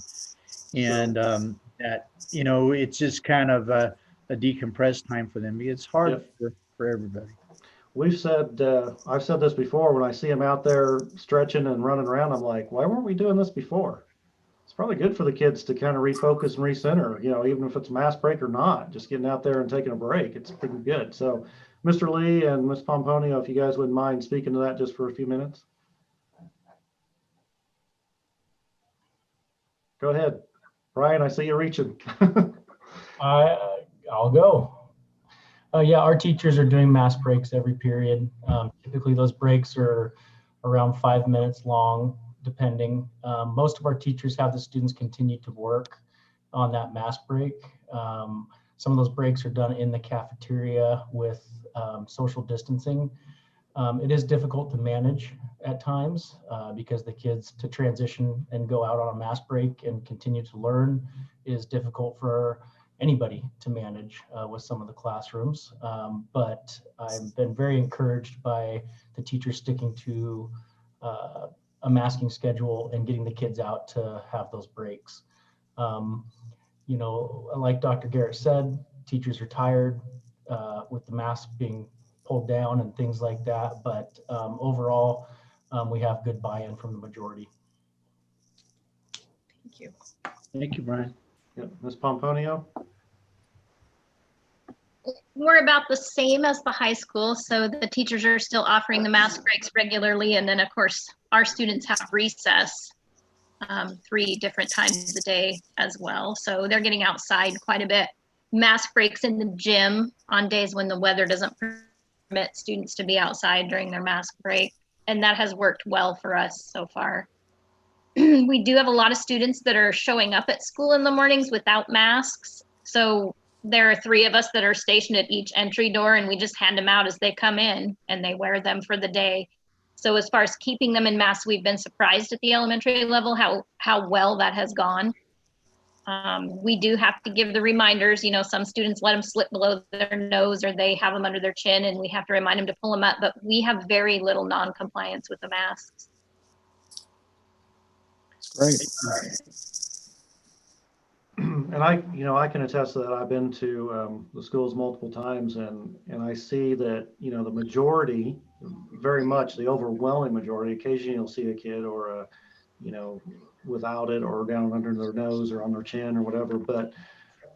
that it's just kind of a decompressed time for them. It's hard for everybody. I've said this before, when I see them out there stretching and running around, I'm like, why weren't we doing this before? It's probably good for the kids to kind of refocus and recenter, even if it's mass break or not, just getting out there and taking a break. It's pretty good. So Mr. Lee and Ms. Pomponio, if you guys wouldn't mind speaking to that just for a few minutes. Go ahead. Brian, I see you reaching. I'll go. Yeah, our teachers are doing mass breaks every period. Typically those breaks are around 5 minutes long, depending. Most of our teachers have the students continue to work on that mass break. Some of those breaks are done in the cafeteria with social distancing. It is difficult to manage at times because the kids to transition and go out on a mass break and continue to learn is difficult for anybody to manage with some of the classrooms. But I've been very encouraged by the teachers sticking to a masking schedule and getting the kids out to have those breaks. Like Dr. Garrett said, teachers are tired with the mask being pulled down and things like that. But overall, we have good buy-in from the majority. Thank you. Thank you, Brian. Yeah. Ms. Pomponio? We're about the same as the high school. So the teachers are still offering the mask breaks regularly. And then of course, our students have recess 3 different times a day as well. So they're getting outside quite a bit. Mask breaks in the gym on days when the weather doesn't permit students to be outside during their mask break. And that has worked well for us so far. We do have a lot of students that are showing up at school in the mornings without masks. So there are 3 of us that are stationed at each entry door, and we just hand them out as they come in and they wear them for the day. So as far as keeping them in masks, we've been surprised at the elementary level how well that has gone. We do have to give the reminders, some students let them slip below their nose or they have them under their chin and we have to remind them to pull them up, but we have very little non-compliance with the masks. Great. And I can attest to that. I've been to the schools multiple times and I see that, the majority, very much the overwhelming majority, occasionally you'll see a kid or without it or down under their nose or on their chin or whatever, but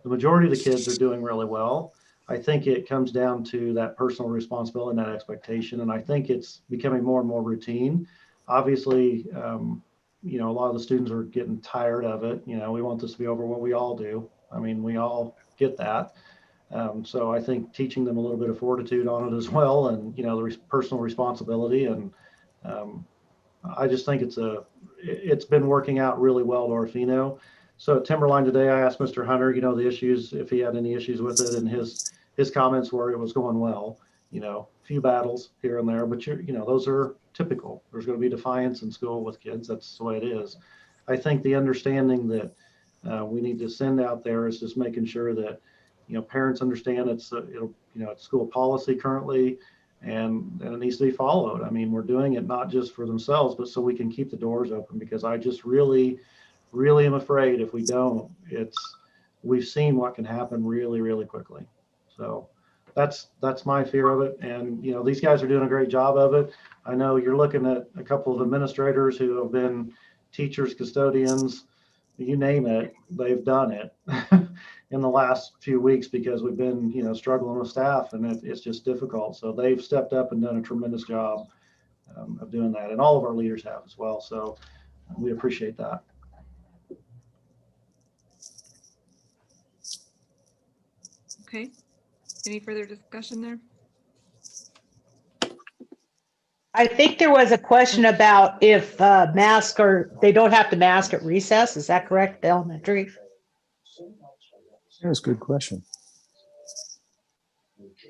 the majority of the kids are doing really well. I think it comes down to that personal responsibility and that expectation. And I think it's becoming more and more routine. Obviously, a lot of the students are getting tired of it. We want this to be over. What we all do. I mean, we all get that. So I think teaching them a little bit of fortitude on it as well, and the personal responsibility. And I just think it's been working out really well at Orofino. So at Timberline today, I asked Mr. Hunter, the issues, if he had any issues with it, and his comments were it was going well. A few battles here and there, but those are typical. There's going to be defiance in school with kids. That's the way it is. I think the understanding that we need to send out there is just making sure that parents understand it's school policy currently, and it needs to be followed. I mean, we're doing it not just for themselves, but so we can keep the doors open. Because I just really really am afraid if we don't, we've seen what can happen really, really quickly. So that's my fear of it. And, you know, these guys are doing a great job of it. I know you're looking at a couple of administrators who have been teachers, custodians, you name it, they've done it in the last few weeks because we've been, you know, struggling with staff, and it's just difficult. So they've stepped up and done a tremendous job of doing that. And all of our leaders have as well. So we appreciate that. Okay. Any further discussion there? I think there was a question about if they don't have to mask at recess. Is that correct, elementary? That's a good question.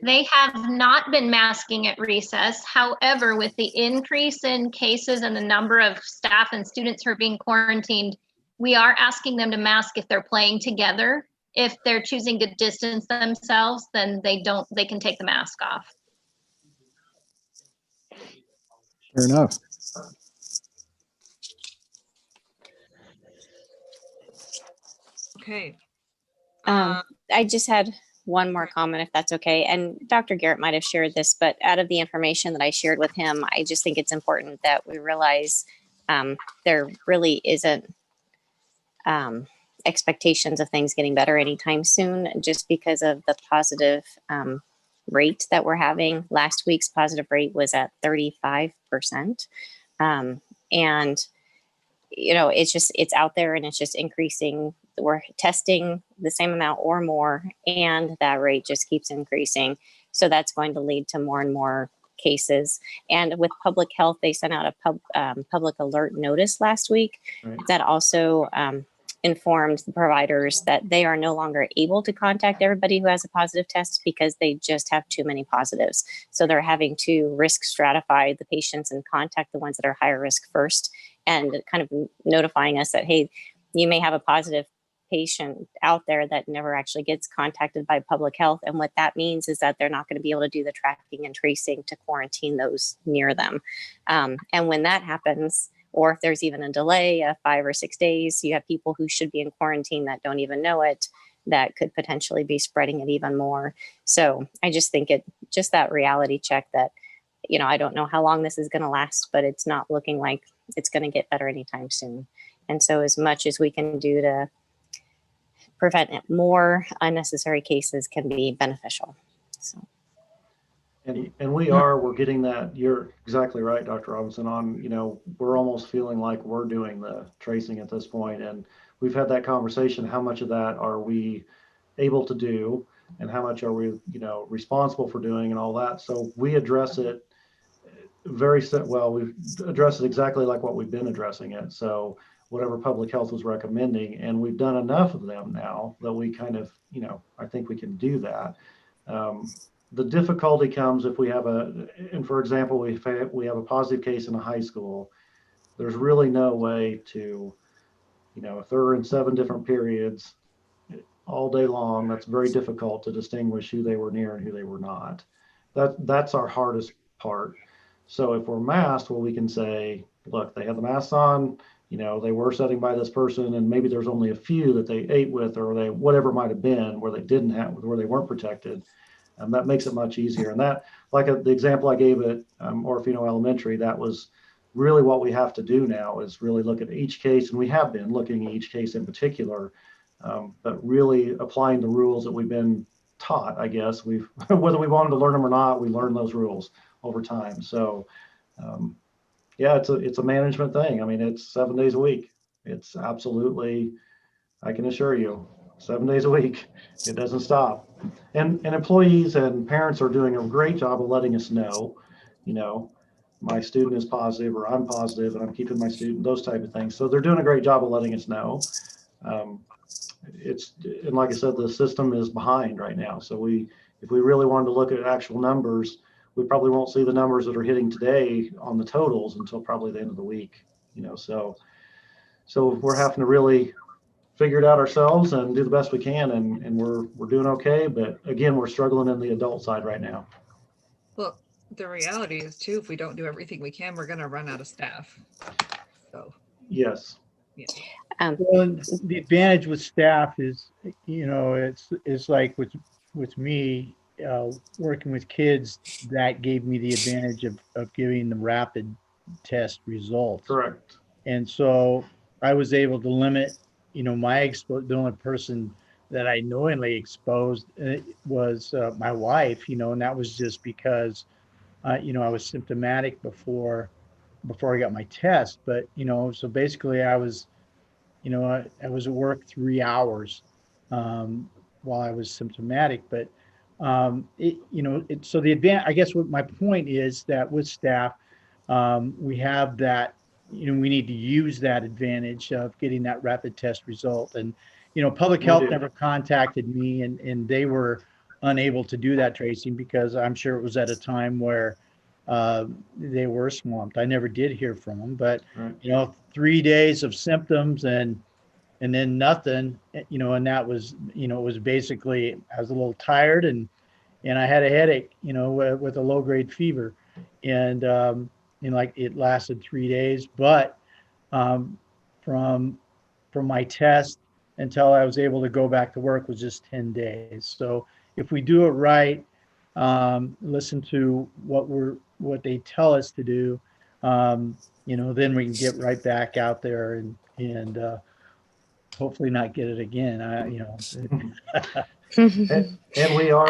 They have not been masking at recess. However, with the increase in cases and the number of staff and students who are being quarantined, we are asking them to mask if they're playing together. If they're choosing to distance themselves, then they can take the mask off. Fair enough. Okay. I just had one more comment, if that's okay. And Dr. Garrett might have shared this, but out of the information that I shared with him, I just think it's important that we realize there really isn't expectations of things getting better anytime soon, just because of the positive rate that we're having. Last week's positive rate was at 35%. And, you know, it's out there and it's just increasing. We're testing the same amount or more, and that rate just keeps increasing. So that's going to lead to more and more cases. And with public health, they sent out a public alert notice last week that also informed the providers that they are no longer able to contact everybody who has a positive test because they just have too many positives. So they're having to risk stratify the patients and contact the ones that are higher risk first, and kind of notifying us that, hey, you may have a positive patient out there that never actually gets contacted by public health. And what that means is that they're not going to be able to do the tracking and tracing to quarantine those near them. And when that happens, or if there's even a delay of 5 or 6 days, you have people who should be in quarantine that don't even know it, that could potentially be spreading it even more. So I just think just that reality check that, you know, I don't know how long this is going to last, but it's not looking like it's going to get better anytime soon. And so as much as we can do to prevent more unnecessary cases can be beneficial. So. And we're getting that. You're exactly right, Dr. Robinson, on, you know, we're almost feeling like we're doing the tracing at this point. And we've had that conversation. How much of that are we able to do, and how much are we, you know, responsible for doing, and all that. So we address it we've addressed it exactly like what we've been addressing it. So whatever public health was recommending, and we've done enough of them now that we kind of, you know, I think we can do that. The difficulty comes if we have for example, we have a positive case in a high school. There's really no way to, you know, if they're in 7 different periods all day long, that's very difficult to distinguish who they were near and who they were not. That's our hardest part. So if we're masked, well, we can say, look, they had the masks on, you know, they were sitting by this person, and maybe there's only a few that they ate with, or they, whatever it might have been, where they weren't protected. And that makes it much easier. And that, like the example I gave at Orofino Elementary, that was really what we have to do now, is really look at each case. And we have been looking at each case in particular, but really applying the rules that we've been taught, I guess. Whether we wanted to learn them or not, we learned those rules over time. So yeah, it's a management thing. I mean, it's 7 days a week. It's absolutely, I can assure you, 7 days a week. It doesn't stop. And employees and parents are doing a great job of letting us know, you know, my student is positive, or I'm positive and I'm keeping my student, those type of things. So they're doing a great job of letting us know. And like I said, the system is behind right now. So if we really wanted to look at actual numbers, we probably won't see the numbers that are hitting today on the totals until probably the end of the week, you know. So we're having to really figure it out ourselves and do the best we can, and we're doing okay. But again, we're struggling in the adult side right now. Well, the reality is too, if we don't do everything we can, we're going to run out of staff. So yes, Well, and the advantage with staff is, it's like with me, working with kids, that gave me the advantage of giving the rapid test results. Correct. And so I was able to limit, the only person that I knowingly exposed was my wife, and that was just because, I was symptomatic before I got my test. But, so basically I was at work 3 hours while I was symptomatic. But, so the I guess what my point is that with staff, we have that, we need to use that advantage of getting that rapid test result. And, public health never contacted me, and they were unable to do that tracing because I'm sure it was at a time where they were swamped. I never did hear from them, but, 3 days of symptoms and then nothing, and that was, it was basically, I was a little tired and I had a headache, with a low grade fever, and like it lasted 3 days, but from my test until I was able to go back to work was just 10 days. So if we do it right, listen to what they tell us to do, then we can get right back out there and hopefully not get it again. And we are.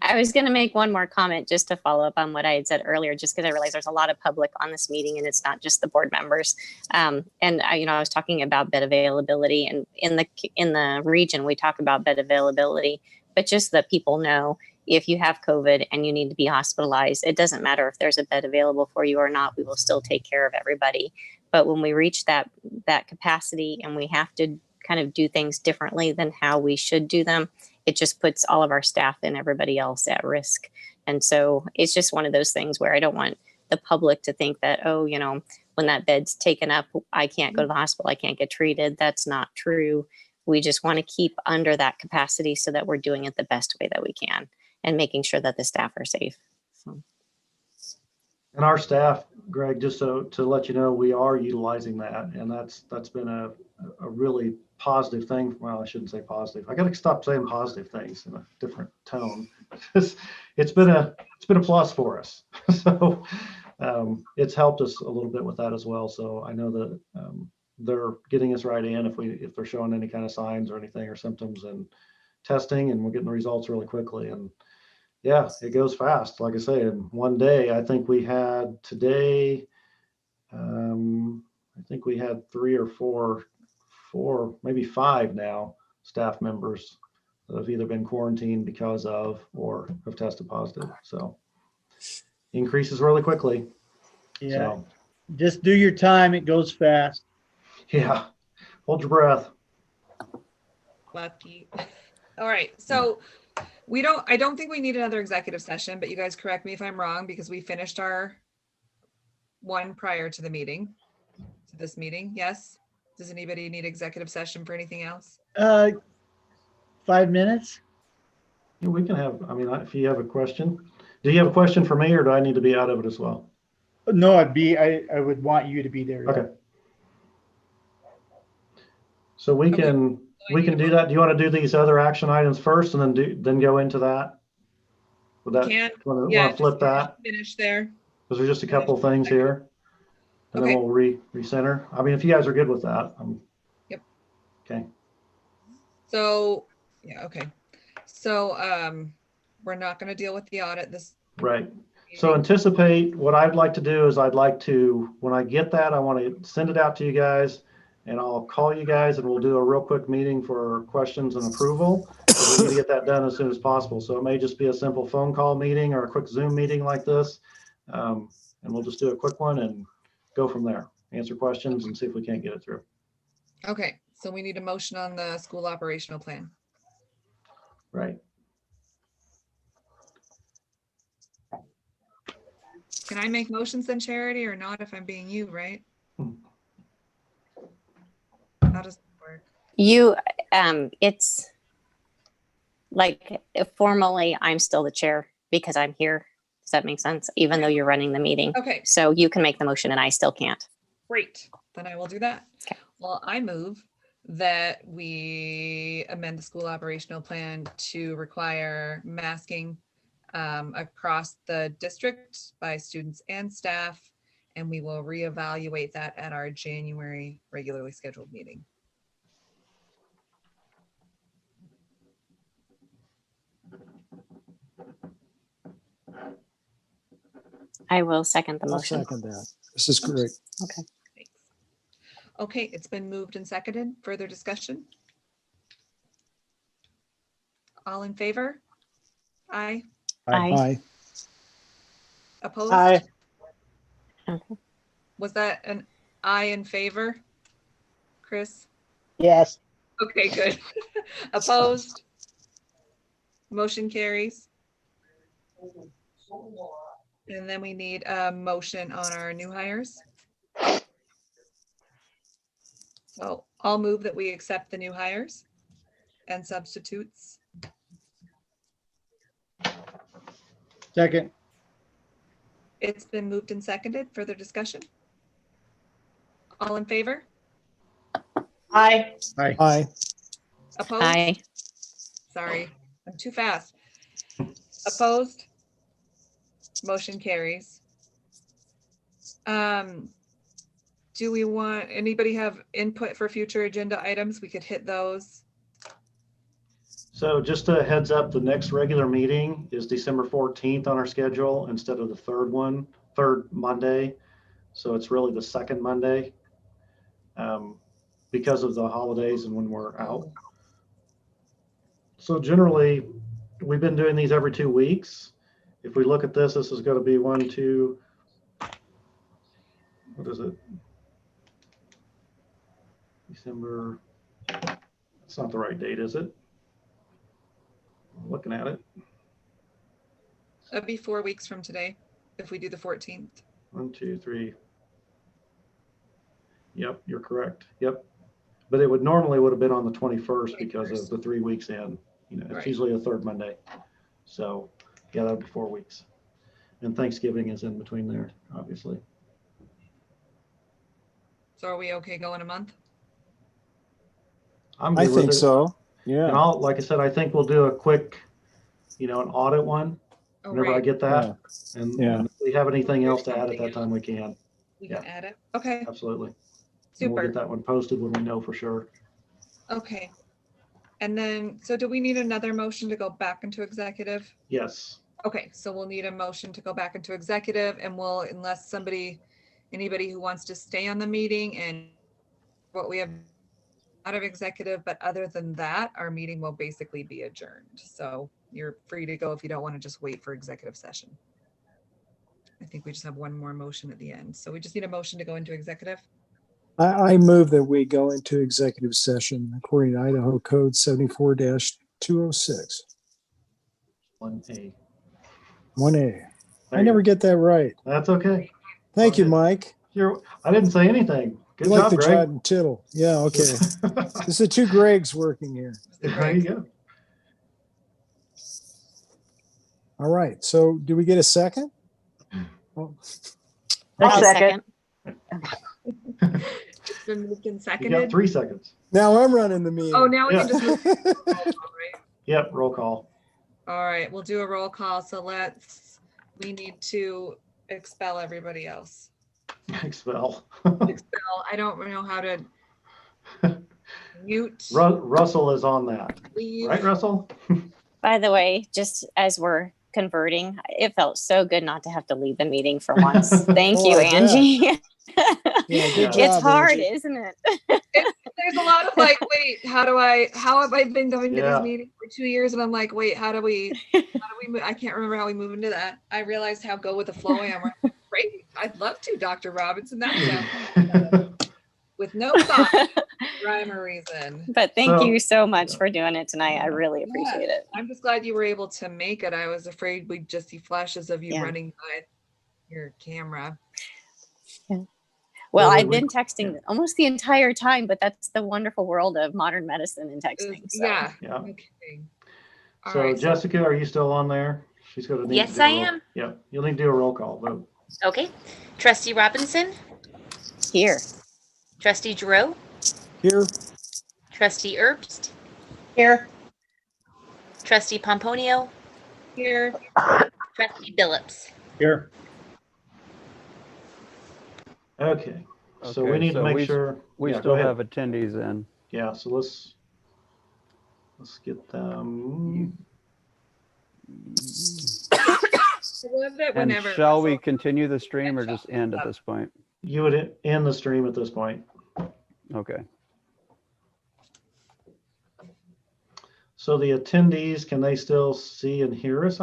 I was going to make one more comment just to follow up on what I had said earlier, just because I realized there's a lot of public on this meeting and it's not just the board members. And I was talking about bed availability, and in the region, we talk about bed availability, but just that people know if you have COVID and you need to be hospitalized, it doesn't matter if there's a bed available for you or not, we will still take care of everybody. But when we reach that capacity and we have to kind of do things differently than how we should do them, it just puts all of our staff and everybody else at risk. And so it's just one of those things where I don't want the public to think that, when that bed's taken up, I can't go to the hospital, I can't get treated. That's not true. We just want to keep under that capacity so that we're doing it the best way that we can and making sure that the staff are safe. So. And our staff, Greg, just so to let you know, we are utilizing that, and that's been a really positive thing. Well, I shouldn't say positive. I got to stop saying positive things in a different tone. It's been a plus for us. So it's helped us a little bit with that as well. So I know that they're getting us right in if they're showing any kind of signs or anything or symptoms, and testing, and we're getting the results really quickly. And yeah, it goes fast. Like I say, in one day, I think we had today, I think we had 3 or 4, maybe 5 now staff members that have either been quarantined because of or have tested positive. So increases really quickly. Yeah. So, just do your time. It goes fast. Yeah. Hold your breath. Lucky. All right. So I don't think we need another executive session, but you guys correct me if I'm wrong, because we finished our one prior to the meeting, to this meeting. Yes. Does anybody need executive session for anything else? 5 minutes. Yeah, we can have, if you have a question. Do you have a question for me, or do I need to be out of it as well? No, I would want you to be there. Okay. So we can do that. Do you want to do these other action items first and then go into that? Would that, want to flip that? Finish there. Because there's just a couple of things here. And then we'll recenter. If you guys are good with that. Yep. Okay. So, yeah, okay. So we're not going to deal with the audit this. Right. So anticipate, what I'd like to do is when I get that, I want to send it out to you guys, and I'll call you guys and we'll do a real quick meeting for questions and approval. We need to get that done as soon as possible. So it may just be a simple phone call meeting or a quick Zoom meeting like this. And we'll just do a quick one and go from there, answer questions and see if we can't get it through. Okay. So we need a motion on the school operational plan. Right. Can I make motions then, Charity, or not, if I'm being you, right? How does it work? It's like formally, I'm still the chair because I'm here. Does that make sense? Even though you're running the meeting. Okay. So you can make the motion and I still can't. Great. then I will do that. Okay. Well, I move that we amend the school operational plan to require masking across the district by students and staff, and we will reevaluate that at our January regularly scheduled meeting. I will second the I'll motion. second that. This is great. Okay. Thanks. Okay, it's been moved and seconded. Further discussion? All in favor? Aye. Aye. Aye. Opposed? Aye. Okay. Was that an aye in favor? Chris? Yes. Okay, good. Opposed? Motion carries. And then we need a motion on our new hires. So I'll move that we accept the new hires and substitutes. Second. It's been moved and seconded. Further discussion? All in favor? Aye. Aye. Aye. Opposed? Aye. Sorry, I'm too fast. Opposed? Motion carries. Do we want, anybody have input for future agenda items? We could hit those. So just a heads up, the next regular meeting is December 14th on our schedule instead of the third Monday. So it's really the second Monday because of the holidays and when we're out. So generally, we've been doing these every 2 weeks. If we look at this, this is going to be 1, 2, what is it? December, it's not the right date, is it? I'm looking at it. That'd be 4 weeks from today, if we do the 14th. 1, 2, 3. Yep, you're correct. Yep. But it would have been on the 21st because of the 3 weeks in. You know, it's Right. usually a third Monday. So yeah, that'd be 4 weeks. And Thanksgiving is in between there, obviously. So are we okay going a month? I'm I good with think it. so. And Yeah. like I said, I think we'll do a quick, an audit one Oh, whenever I right. get that. And Yeah. if we have anything else to add at that time, we can. We can add it. Okay, Absolutely. And we'll super. get that one posted when we know for sure. Okay. And then, so do we need another motion to go back into executive? Yes. Okay, so we'll need a motion to go back into executive, and we'll, unless anybody who wants to stay on the meeting and what we have out of executive, but other than that, our meeting will basically be adjourned. So you're free to go if you don't want to just wait for executive session. I think we just have one more motion at the end. So we just need a motion to go into executive. I move that we go into executive session according to Idaho Code 74-206. 1A. 1A. I you never go. get that right. That's okay. Thank you, Okay. Mike. I didn't say anything. Good You like job, the Greg. jot and tittle. Yeah, okay. This is two Gregs working here. There you go. All right. So do we get a second? Oh, I'll second. It's been moved and You got seconded. 3 seconds. now I'm running the meeting. Oh, now we Yeah. can just move. Right? Yep, roll call. All right, we'll do a roll call. So we need to expel everybody else. Expel. Expel, I don't know how to mute, Russell is on that. leave. Right, Russell? By the way, just as we're converting, it felt so good not to have to leave the meeting for once. Thank Oh, you, I bet. Angie. Yeah, good Yeah. job, It's hard, Angie. isn't it? There's a lot of like, wait, how have I been going to Yeah. these meetings for 2 years? And I'm like, wait, how do we move? I can't remember how we move into that. I realized how go with the flow I am. Like, great, I'd love to, Dr. Robinson. That sounds with no thought, rhyme or reason. But thank So- you so much for doing it tonight. I really appreciate it. I'm just glad you were able to make it. I was afraid we'd just see flashes of you Yeah. running by your camera. Well, Well, I've been texting almost the entire time, but that's the wonderful world of modern medicine and texting. So. Yeah. Yeah. Okay. All So right, Jessica, are you still on there? She's going to need Yes, to do a I roll- am. Yep, you'll need to do a roll call vote. Okay. Trustee Robinson, Here. Trustee Giroux, Here, Trustee Herbst, Here. Trustee Pomponio, Here. Trustee Billups. Here. Okay, so we Okay, need to so make we- sure. We yeah, go still ahead. have attendees in. Yeah, so let's get them. I love that And whenever. shall we continue the stream or just end at this point? You would end the stream at this point. Okay. So the attendees, can they still see and hear us?